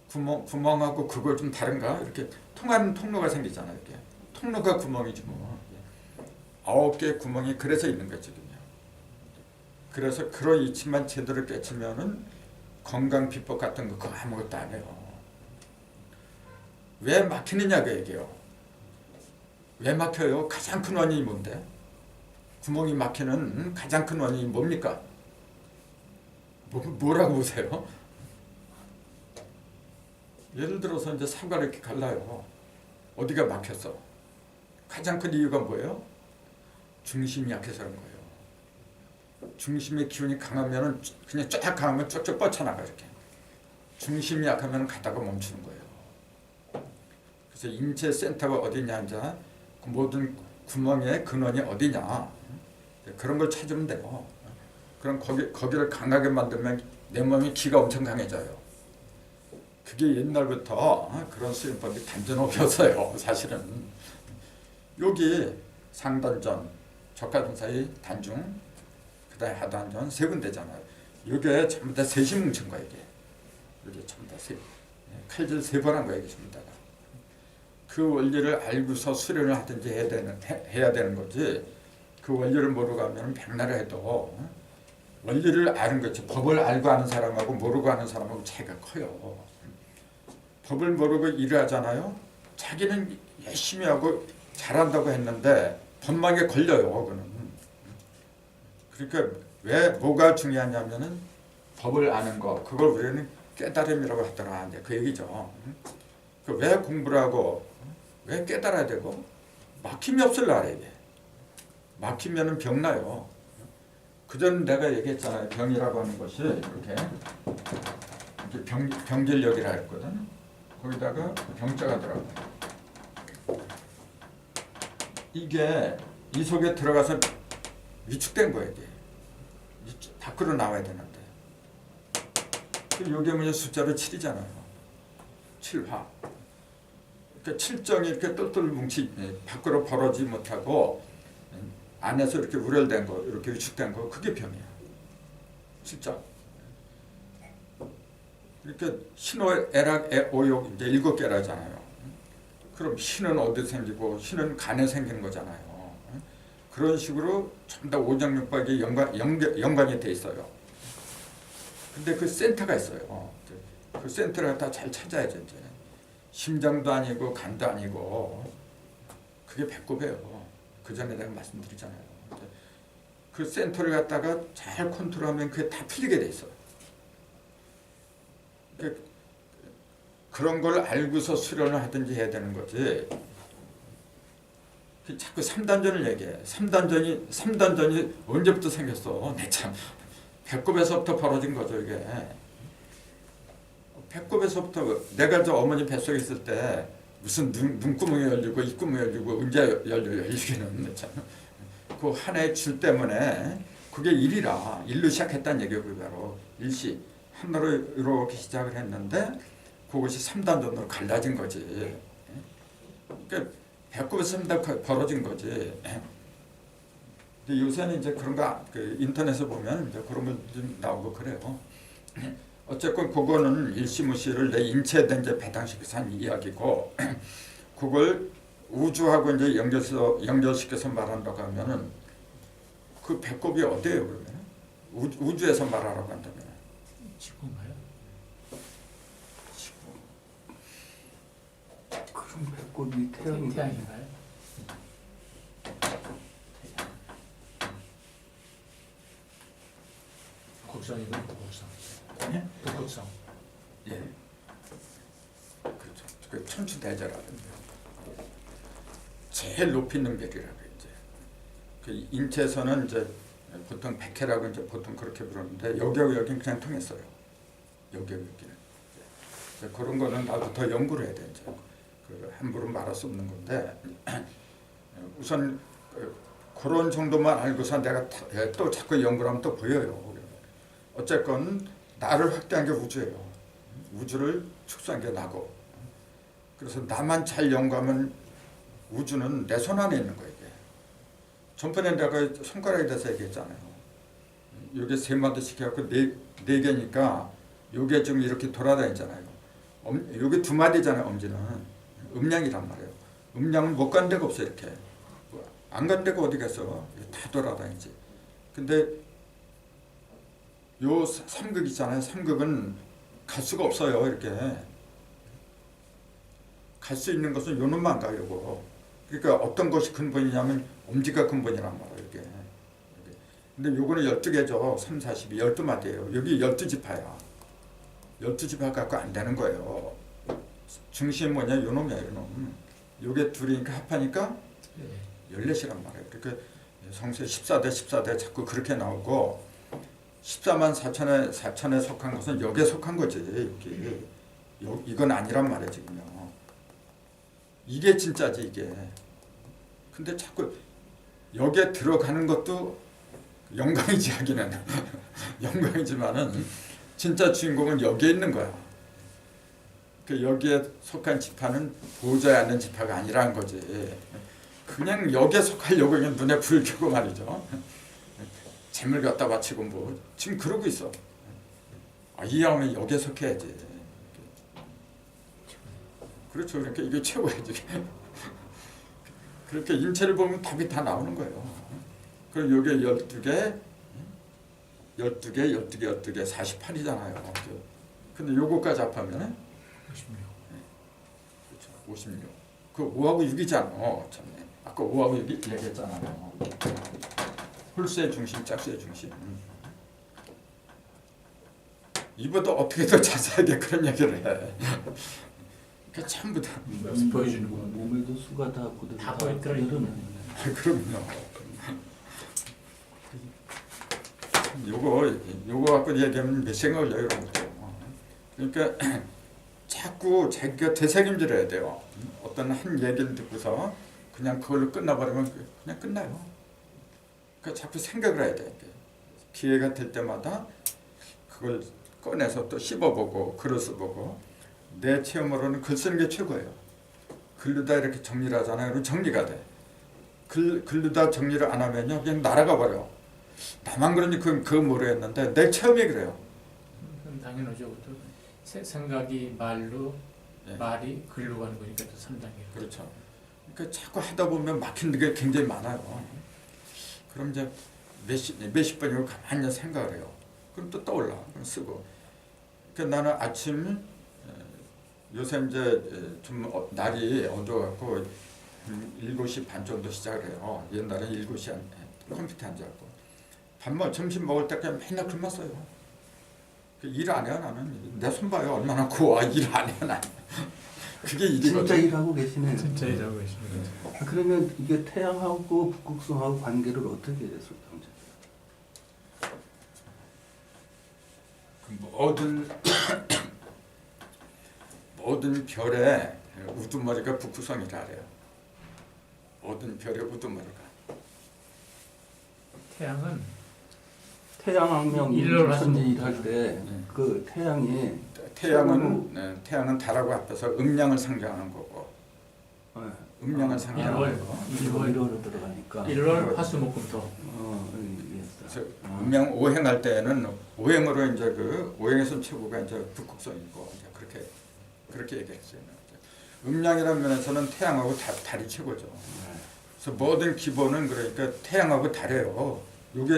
구멍하고 그거 좀 다른가? 이렇게 통하는 통로가 생기잖아요. 이렇게. 통로가 구멍이지 뭐. 9개의 구멍이 그래서 있는 거죠. 지금요. 그래서 그런 이치만 제대로 깨치면은 건강 비법 같은 거 그거 아무것도 안 해요. 왜 막히느냐 그 얘기예요. 왜 막혀요? 가장 큰 원인이 뭔데? 구멍이 막히는 가장 큰 원인이 뭡니까? 뭐라고 보세요? 예를 들어서 이제 사과를 이렇게 갈라요. 어디가 막혔어? 가장 큰 이유가 뭐예요? 중심이 약해서 그런 거예요. 중심의 기운이 강하면은 그냥 쫙 강하면 쭉쭉 뻗쳐나가 이렇게. 중심이 약하면 가다가 멈추는 거예요. 그래서 인체 센터가 어디냐 이제 그 모든 구멍의 근원이 어디냐 그런 걸 찾으면 돼요. 그럼 거기를 강하게 만들면 내 몸이 기가 엄청 강해져요. 그게 옛날부터 그런 수행법이 단전업이었어요. 사실은 여기 상단전, 적하동사의 단중, 그다음에 하단전 3군데잖아요. 이게 전부 다 셋이 뭉친 거예요. 이게 전부 다 칼질 3번 한 거예요. 이게 전부 다. 그 원리를 알고서 수련을 하든지 해야 되는 거지. 그 원리를 모르고 가면 백날을 해도 원리를 아는 거지. 법을 알고 하는 사람하고 모르고 하는 사람하고 차이가 커요. 법을 모르고 일을 하잖아요. 자기는 열심히 하고 잘한다고 했는데 법망에 걸려요. 그는. 그러니까 왜 뭐가 중요하냐면은 법을 아는 거. 그걸 우리는 깨달음이라고 하더라. 이제 그 얘기죠. 왜 공부를 하고 왜 깨달아야 되고 막힘이 없을라 그래. 이게. 막히면은 병나요. 그전 내가 얘기했잖아요. 병이라고 하는 것이 이렇게 병질력이라 했거든. 거기다가 병자가 들어가. 이게 이 속에 들어가서 위축된 거예요. 이게. 밖으로 나와야 되는데. 이게 뭐냐 숫자로 7이잖아요. 7화. 그러니까 7정이 이렇게 똘똘 뭉치 밖으로 벌어지지 못하고 안에서 이렇게 우열된 거, 이렇게 위축된 거, 그게 병이야. 7정. 그러니까 신호, 애락, 오욕 이제 7개라잖아요. 그럼 신은 어디 생기고 신은 간에 생기는 거잖아요. 그런 식으로 전부 다 오장육박이 연관이 돼 있어요. 근데 그 센터가 있어요. 그 센터를 다 잘 찾아야죠. 이제. 심장도 아니고 간도 아니고 그게 배꼽이에요. 그 전에 내가 말씀드리잖아요. 그 센터를 갖다가 잘 컨트롤하면 그게 다 풀리게 돼 있어요. 그런 걸 알고서 수련을 하든지 해야 되는 거지. 자꾸 3단전을 얘기해. 3단전이 언제부터 생겼어? 내 참 배꼽에서부터 벌어진 거죠 이게. 배꼽에서부터 내가 저 어머니 뱃속에 있을 때 무슨 눈구멍이 열리고 입구멍이 열리고 언제 열리기는 참. 그 하나의 줄 때문에 그게 일로 시작했다는 얘기예요. 그 바로 일시 하나로 이렇게 시작을 했는데 그것이 3단전으로 갈라진 거지. 그러니까 배꼽에서 3단 벌어진 거지. 근데 요새는 이제 그런 거 그 인터넷에 보면 이제 그런 거 좀 나오고 그래요. 어쨌건 그거는 일시무시를 내 인체에 이제 배당시켜서 한 이야기고 그걸 우주하고 이제 연결시켜서 말한다고 하면은 그 배꼽이 어디예요 그러면? 우주에서 말하라고 한다면 지구인가요? 지구. 그럼 배꼽이 태양인가요? 태양인가요? 북극성이고 북극성. 예? 북극성. 예. 그렇죠. 그 천추대저라든지 제일 높이 있는 별이라고 이제 그 인체에서는 이제 보통 백해라고 이제 보통 그렇게 부르는데 여기하고 여기는 그냥 통했어요. 여기하고 여기는 이제 그런 거는 나도 더 연구를 해야 돼 이제 그 함부로 말할 수 없는 건데 우선 그런 정도만 알고서 내가 또 자꾸 연구를 하면 또 보여요. 어쨌건 나를 확대한 게 우주예요. 우주를 축소한 게 나고 그래서 나만 잘 연구하면 우주는 내 손 안에 있는 거예요. 이게. 전번에 내가 손가락에 대해서 얘기했잖아요. 이게 세 마디씩 해갖고 네 개니까 이게 지금 이렇게 돌아다니잖아요. 여기 두 마디잖아요. 엄지는 음량이란 말이에요. 음량은 못 간 데가 없어 이렇게. 안 간 데가 어디 갔어? 다 돌아다니지. 근데 요 삼극 있잖아요. 삼극은 갈 수가 없어요. 이렇게 갈 수 있는 것은 요 놈만 가요. 요거. 그러니까 어떤 것이 근본이냐면 엄지가 근본이란 말이에요. 이게. 근데 요거는 12개죠. 3, 40이 12마디예요. 여기 12지파야. 12지파 갖고 안 되는 거예요. 중심이 뭐냐? 요 놈이야. 요 놈. 요게 둘이니까 합하니까 14이란 말이에요. 그러니까 성세 14대 14대 자꾸 그렇게 나오고 14만 4천에 속한 것은 여기에 속한 거지. 여기. 이건 아니란 말이에요. 지금요. 이게 진짜지 이게. 근데 자꾸 여기에 들어가는 것도 영광이지 하기는 영광이지만은 진짜 주인공은 여기에 있는 거야. 그 여기에 속한 지파는 보호자에 앉는 지파가 아니라는 거지. 그냥 여기에 속하려고 그냥 눈에 불을 켜고 말이죠. 재물 갖다 바치고 뭐 지금 그러고 있어. 이 양은 여기에 속해야지. 그렇죠. 그러니까 이게 최고야지. 그렇게 인체를 보면 답이 다 나오는 거예요. 그럼 여기에 12개, 48이잖아요. 근데 요거까지 합하면 56. 그렇죠. 56. 그 5하고 6이잖아. 참네. 아까 5하고 6이 얘기했잖아요. 홀수의 중심, 짝수의 중심. 이보다 어떻게 더 자세하게 그런 얘기를 해. 그 전부 다. 보여주는 거. 몸에도 수가 다 고들 다 들어있네. 그럼요. 요거 갖고 얘기하면 몇 생각을 해요, 이런 거죠. 그러니까 자꾸 자기가 되새김질해야 돼요. 어떤 한 얘기를 듣고서 그냥 그걸로 끝나버리면 그냥 끝나요. 그러니까 자꾸 생각을 해야 돼. 기회가 될 때마다 그걸 꺼내서 또 씹어보고 글을 써보고 내 체험으로는 글 쓰는 게 최고예요. 글로다 이렇게 정리를 하잖아요. 그럼 정리가 돼. 글로다 정리를 안 하면요 그냥 날아가 버려. 나만 그런지 그거 모르겠는데 내 체험이 그래요. 당연하죠. 또 생각이 말로 네. 말이 글로 가는 거니까 또 3단계. 그렇죠. 그러니까 자꾸 하다 보면 막히는 게 굉장히 많아요. 그럼 이제 몇십 번이고 가만히 생각을 해요. 그럼 또 떠올라. 그럼 쓰고. 그러니까 나는 아침 요새 이제 좀 날이 어두워갖고 7시 반 정도 시작을 해요. 옛날에 7시 컴퓨터에 앉아갖고 점심 먹을 때 그냥 맨날 글만 써요. 일 안 해요 나는. 내 손 봐요 얼마나 고와. 일 안 해요 나는. 그게 일이거든. 진짜 일하고 계시네요. 진짜 일하고 계십니다. 그러면 이게 태양하고 북극성하고 관계를 어떻게 됐을까? 모든 별의 우두머리가 북극성이라 그래요. 모든 별의 우두머리가. 태양은 태양왕명 일을 일천지 하시는 일할 때 그 태양이 태양은 달하고 합해서 음량을 상징하는 거고. 음량을 상징하는 거. 1월로 들어가니까 1월 화수목금토. 그래서 음양 오행할 때는 오행으로 이제 그 오행에서 최고가 이제 북극성이고 이제 그렇게 얘기했어요. 음양이라는 면에서는 태양하고 달이 최고죠. 그래서 모든 기본은 그러니까 태양하고 달이에요. 이게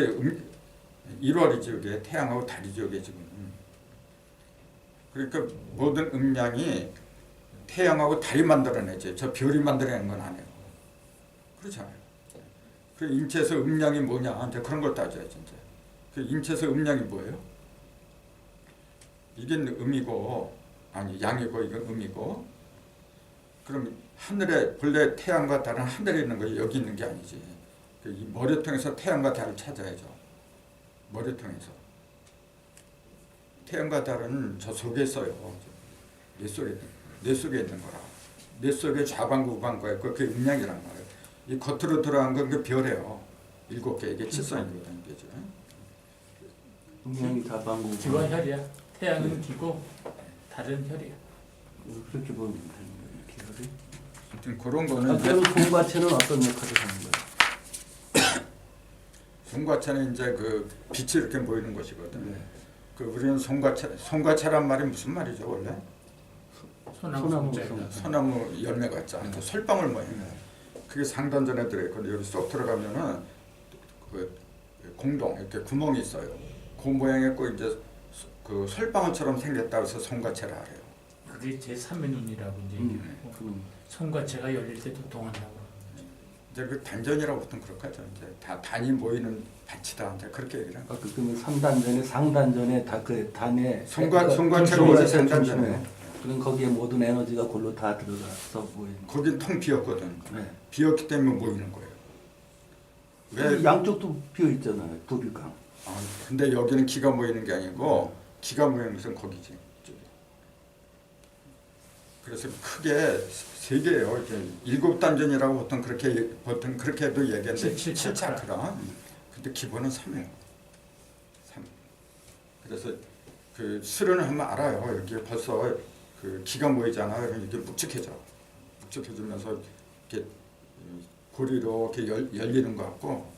1월이지 이게 태양하고 달이죠 이게 지금. 그러니까 모든 음양이 태양하고 달이 만들어내지 저 별이 만들어낸 건 아니에요. 그렇잖아요. 그 인체에서 음양이 뭐냐 이제 그런 걸 따져야지 이제. 그 인체에서 음양이 뭐예요? 이게 음이고 아니 양이고 이건 음이고 그럼 하늘에 본래 태양과 달은 하늘에 있는 거 여기 있는 게 아니지. 이 머리통에서 태양과 달을 찾아야죠. 머리통에서 태양과 달은 저 속에 있어요. 뇌 속에 있는 거라. 뇌 속에 좌방구 우방구가 있고 그게 음양이란 말이에요. 이 겉으로 들어간 건 그 별이에요. 7개 이게 칠성이거든요. 그죠? 음양이 자방구. 기와 혈이야. 태양은 기고 달은 혈이야. 그렇게 보면 되는 거예요. 기혈이. 아무튼 그런 거는 그럼 송과체는 어떤 역할을 하는 거예요? 송과체는 이제 그 빛이 이렇게 보이는 것이거든. 네. 그 우리는 송과체란 말이 무슨 말이죠 원래? 소나무 소나무 송자가. 소나무 열매가 있잖아. 그 설방울 모양. 그게 상단전에 들어있거든. 여기 쏙 들어가면은 그 공동 이렇게 구멍이 있어요. 그 모양의 꼭 이제 그 설방울처럼 생겼다고 해서 송과체라 그래요. 그게 제3의 눈이라고 이제 얘기하고 송과체가 열릴 때 도통한다고. 이제 그 단전이라고 보통 그렇게 하죠. 이제 다 단이 모이는 밭이다. 이제 그렇게 얘기를 합니다. 그러면 3단전에 상단전에 다 그 단에 송과체로 이제 상단전에 그럼 거기에 모든 에너지가 골로 다 들어가서 모이는. 거긴 텅 비었거든. 네. 비었기 때문에 모이는 거예요. 왜? 양쪽도 비어 있잖아요. 부비강. 아, 근데 여기는 기가 모이는 게 아니고 기가 모이는 것은 거기지. 이쪽에. 그래서 크게 세 개예요. 이렇게 7단전이라고 보통 그렇게도 얘기하는데 7차크라. 근데 기본은 3이에요. 3. 그래서 그 수련을 하면 알아요. 여기 벌써 그 기가 모이잖아요. 그러면 이게 묵직해지면서 이렇게 고리로 이렇게 열리는 것 같고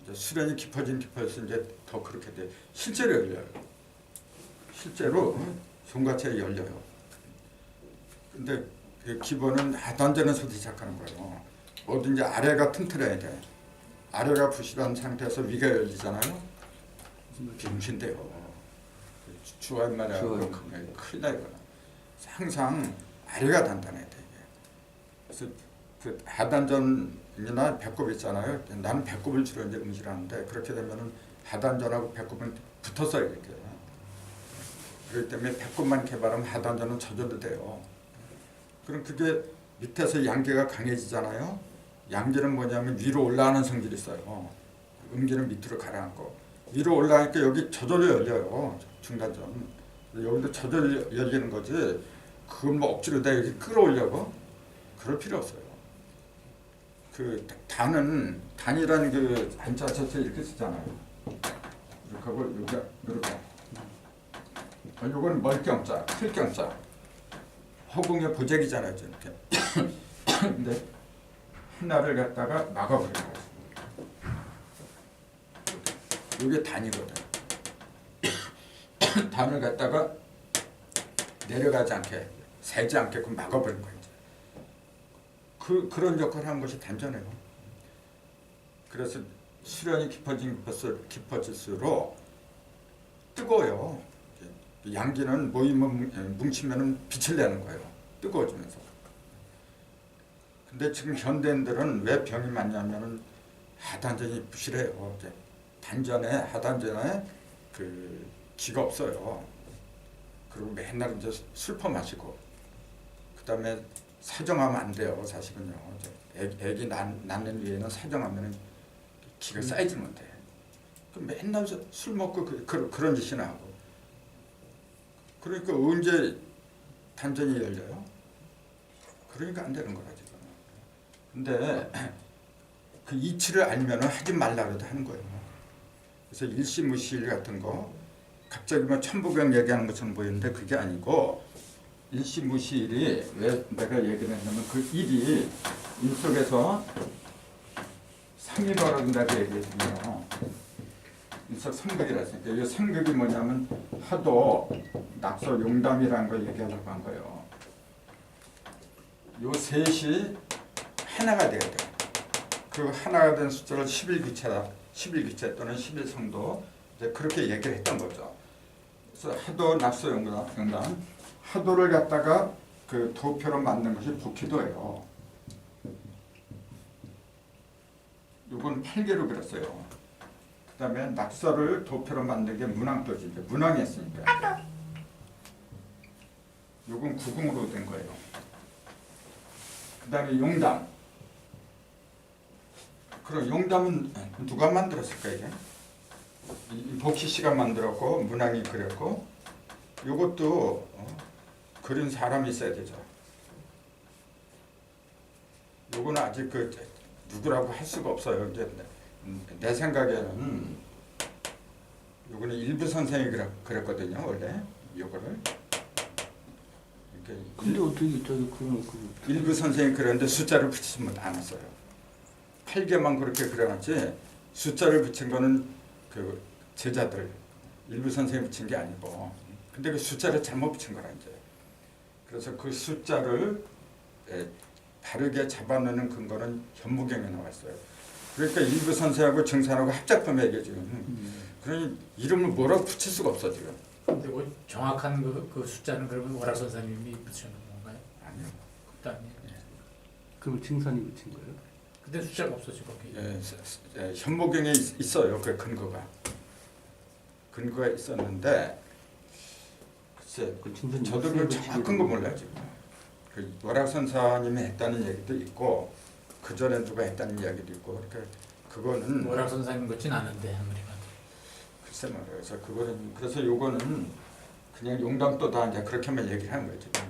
이제 수련이 깊어져서 이제 더 그렇게 돼. 실제로 열려요. 실제로 송과체가 열려요. 근데 그 기본은 하단전에서 시작하는 거예요. 뭐든지 아래가 튼튼해야 돼. 아래가 부실한 상태에서 위가 열리잖아요. 병신돼요. 주화인만에 큰일 나거나 항상 아래가 단단해야 돼. 그래서 그 하단전이나 배꼽 있잖아요. 나는 배꼽을 주로 이제 응시하는데 그렇게 되면은 하단전하고 배꼽은 붙어서 이렇게. 그렇기 때문에 배꼽만 개발하면 하단전은 저절로 돼요. 그럼 그게 밑에서 양기가 강해지잖아요. 양기는 뭐냐면 위로 올라가는 성질이 있어요. 음기는 밑으로 가라앉고 위로 올라가니까 여기 저절로 열려요. 중단전. 여기도 저절로 열리는 거지. 그걸 뭐 억지로 다 여기 끌어올려고 그럴 필요 없어요. 그 단이라는 그 한자 자체 이렇게 쓰잖아요. 이렇게 하고 이렇게. 이건 멀경자, 클경자. 허공의 보재기잖아요, 이렇게. 근데 하나를 갖다가 막아버리는 거예요. 이게 단이거든. 단을 갖다가 내려가지 않게, 새지 않게끔 막아버리는 거예요. 그런 역할을 한 것이 단전이에요. 그래서 수련이 깊어질수록 뜨거워요. 양기는 모이면 뭉치면 빛을 내는 거예요. 뜨거워지면서. 근데 지금 현대인들은 왜 병이 많냐면은 하단전이 부실해요. 하단전에 그 기가 없어요. 그리고 맨날 이제 술 퍼마시고 그다음에 사정하면 안 돼요. 사실은요. 애기 낳는 위에는 사정하면은 기가 쌓이지면 돼. 맨날 술 먹고 그런 짓이나 하고. 그러니까 언제 단전이 열려요? 그러니까 안 되는 거라 지금. 근데 그 이치를 알면은 하지 말라 그래도 하는 거예요. 그래서 일시무시일 같은 거 갑자기 뭐 천부경 얘기하는 것처럼 보이는데 그게 아니고 일시무시일이 왜 내가 얘기를 했냐면 그 일이 일 속에서 상일화라고 내가 얘기했거든요. 일석 삼극이라 했으니까 이 삼극이 뭐냐면 하도 낙서 용담이라는 걸 얘기하려고 한 거예요. 요 셋이 하나가 돼야 돼요. 그 하나가 된 숫자를 11기체 또는 11성도 이제 그렇게 얘기를 했던 거죠. 그래서 하도 낙서 용담 하도를 갖다가 그 도표로 만든 것이 북기도예요. 요건 8개로 그렸어요. 그다음에 낙서를 도표로 만든 게 문항도지. 이제 문항이 했으니까. 요건 구궁으로 된 거예요. 그다음에 용담. 그럼 용담은 누가 만들었을까 이게? 복시 씨가 만들었고 문항이 그렸고 요것도 그린 사람이 있어야 되죠. 요거는 아직 그 누구라고 할 수가 없어요. 이제 내 생각에는 요거는 일부 선생이 그랬거든요. 원래 요거를 이렇게 근데 어떻게 저기 그런 일부 선생이 그렸는데 숫자를 붙이지 않았어요. 8개만 그렇게 그려놨지 숫자를 붙인 거는 그 제자들 일부 선생이 붙인 게 아니고 근데 그 숫자를 잘못 붙인 거라 이제. 그래서 그 숫자를 바르게 잡아내는 근거는 현무경에 나왔어요. 그러니까 일부 선생하고 정산하고 합작품에 이게 지금 그러니 이름을 뭐라고 붙일 수가 없어 지금. 근데 뭐 정확한 그 숫자는 그러면 오락 선생님이 붙여놓은 건가요? 아니요. 그것도 아니에요. 그럼 칭산이 붙인 거예요? 근데 숫자가 없어지 거기. 현무경에 있어요. 그 근거가 있었는데 글쎄 그 칭산이 저도 그 정확한 거 몰라요 지금. 그 오락 선사님이 했다는 얘기도 있고 그 전에 누가 했다는 이야기도 있고 그러니까 그거는 오락 선생님 같진 않은데 아무리 봐도. 글쎄 말이에요. 그래서 그거는 그래서 요거는 그냥 용담도다 이제 그렇게만 얘기를 하는 거예요 지금.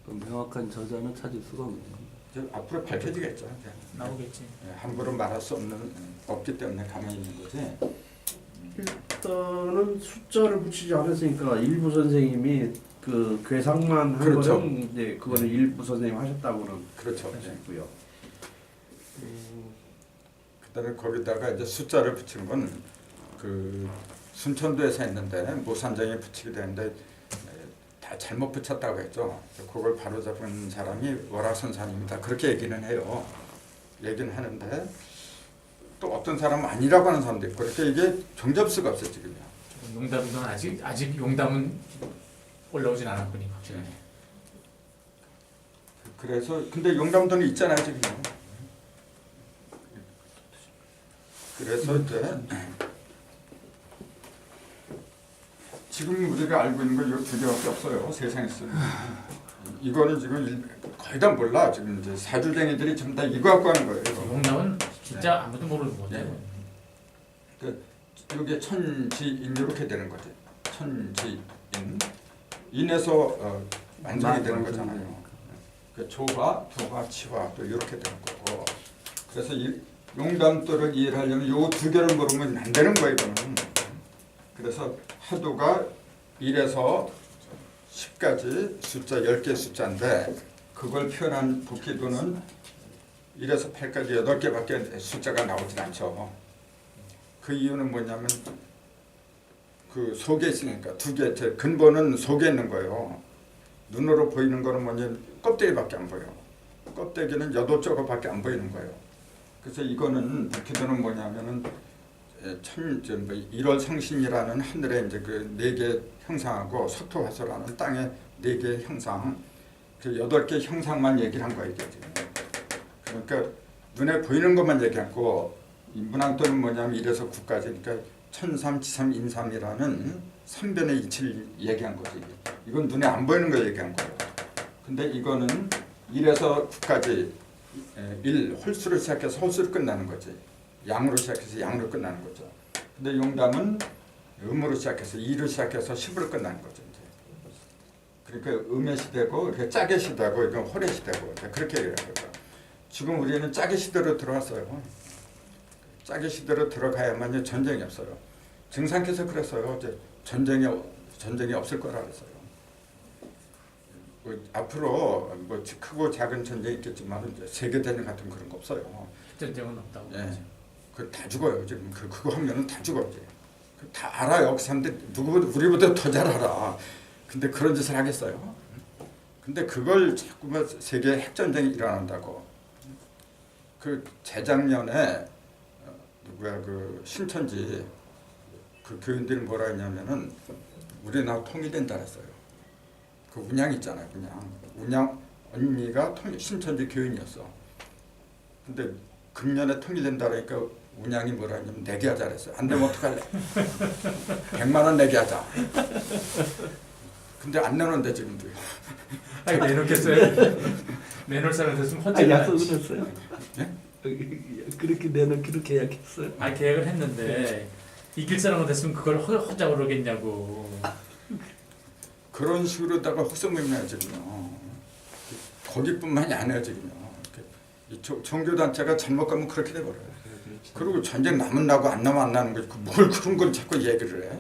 그럼 명확한 저자는 찾을 수가 없는 겁니다. 이제 앞으로 밝혀지겠죠. 이제. 나오겠지. 함부로 말할 수 없기 때문에 가만히 있는 거지. 일단은 숫자를 붙이지 않았으니까 일부 선생님이 그 괴상만 한 그렇죠. 거는 이제 그거는 일부 선생님 하셨다고는 그렇죠. 할 수 있고요. 그다음에 거기다가 이제 숫자를 붙인 건 그 순천도에서 했는데 모산정에 붙이게 되는데 다 잘못 붙였다고 했죠. 그걸 바로 잡은 사람이 월화선사님이다. 그렇게 얘기는 해요. 얘기는 하는데 또 어떤 사람은 아니라고 하는 사람도 있고 그러니까 이게 종잡수가 없어요 지금요. 용담은 아직 용담은 올라오진 않았군요. 확실히. 그래서 근데 용담도는 있잖아요 지금요. 그래서 이제 지금 우리가 알고 있는 건 이 두 개밖에 없어요. 세상에서. 이거는 지금 거의 다 몰라. 지금 이제 사주쟁이들이 전부 다 이거 갖고 하는 거예요. 이거. 용담은 진짜 아무도 모르는 거죠. 이게 천지인 이렇게 되는 거지. 천지인. 인에서 완성이 되는 거잖아요. 그 조화, 도화, 치화 또 이렇게 되는 거고. 그래서 이 용담도를 이해하려면 이 두 개를 모르면 안 되는 거예요. 이거는. 그래서 하도가 1에서 10까지 숫자 10개 숫자인데 그걸 표현한 복귀도는 1에서 8까지 8개밖에 숫자가 나오진 않죠. 그 이유는 뭐냐면 그 속에 있으니까 두 개, 제 근본은 속에 있는 거예요. 눈으로 보이는 거는 뭐냐면 껍데기밖에 안 보여. 껍데기는 8조각밖에 안 보이는 거예요. 그래서 이거는 복귀도는 뭐냐면은 1월 성신이라는 하늘에 이제 그 4개 형상하고 서토화소라는 땅의 4개 형상, 그 8개 형상만 얘기를 한 거예요, 이게 지금. 그러니까 눈에 보이는 것만 얘기하고 이 문항도는 뭐냐면 1에서 9까지, 그러니까 천삼, 지삼, 인삼이라는 3변의 이치를 얘기한 거지. 이건 눈에 안 보이는 걸 얘기한 거예요. 근데 이거는 1에서 9까지 1 홀수를 시작해서 홀수를 끝나는 거지. 양으로 시작해서 양으로 끝나는 거죠. 근데 용담은 음으로 시작해서 2로 시작해서 10으로 끝나는 거죠. 이제. 그러니까 음의 시대고 이렇게 짝의 시대고 이건 홀의 시대고 그렇게 얘기를 하는 거예요. 지금 우리는 짝의 시대로 들어왔어요. 짝의 시대로 들어가야만 전쟁이 없어요. 증상께서 그랬어요. 이제 전쟁이 없을 거라 그랬어요. 앞으로 뭐 크고 작은 전쟁이 있겠지만 이제 세계대전 같은 그런 거 없어요. 전쟁은 없다고. 예. 그 다 죽어요. 지금 그거 하면은 다 죽어 이제. 다 알아요. 그 사람들 누구보다 우리보다 더 잘 알아. 근데 그런 짓을 하겠어요? 근데 그걸 자꾸만 세계 핵전쟁이 일어난다고. 그 재작년에 누구야 그 신천지 그 교인들이 뭐라 했냐면은 우리나라 통일된다 그랬어요. 그 운양 있잖아요. 운양 언니가 신천지 교인이었어. 근데 금년에 통일된다 그러니까 운양이 뭐라 하냐면 내게 하자 그랬어요. 안 되면 어떡할래? 100만 원 내게 하자. 근데 안 내놓는데 지금도. 아니 내놓겠어요? 내놓을 사람 됐으면 헌재를 약속을 하지. 했어요? 예? 그렇게 내놓기로 계약했어요? 아 계획을 했는데 이길 사람은 됐으면 그걸 하자고 그러겠냐고. 그런 식으로다가 헛소문이야 지금요. 거기뿐만이 아니에요 지금요. 이 종교단체가 잘못 가면 그렇게 돼버려요. 그리고 전쟁 나면 나고 안 나면 안 나는 거지. 뭘 그런 걸 자꾸 얘기를 해.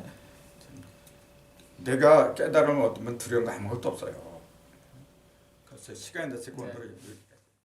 내가 깨달음을 얻으면 두려운 거 아무것도 없어요. 그래서 시간이 됐을 때 오늘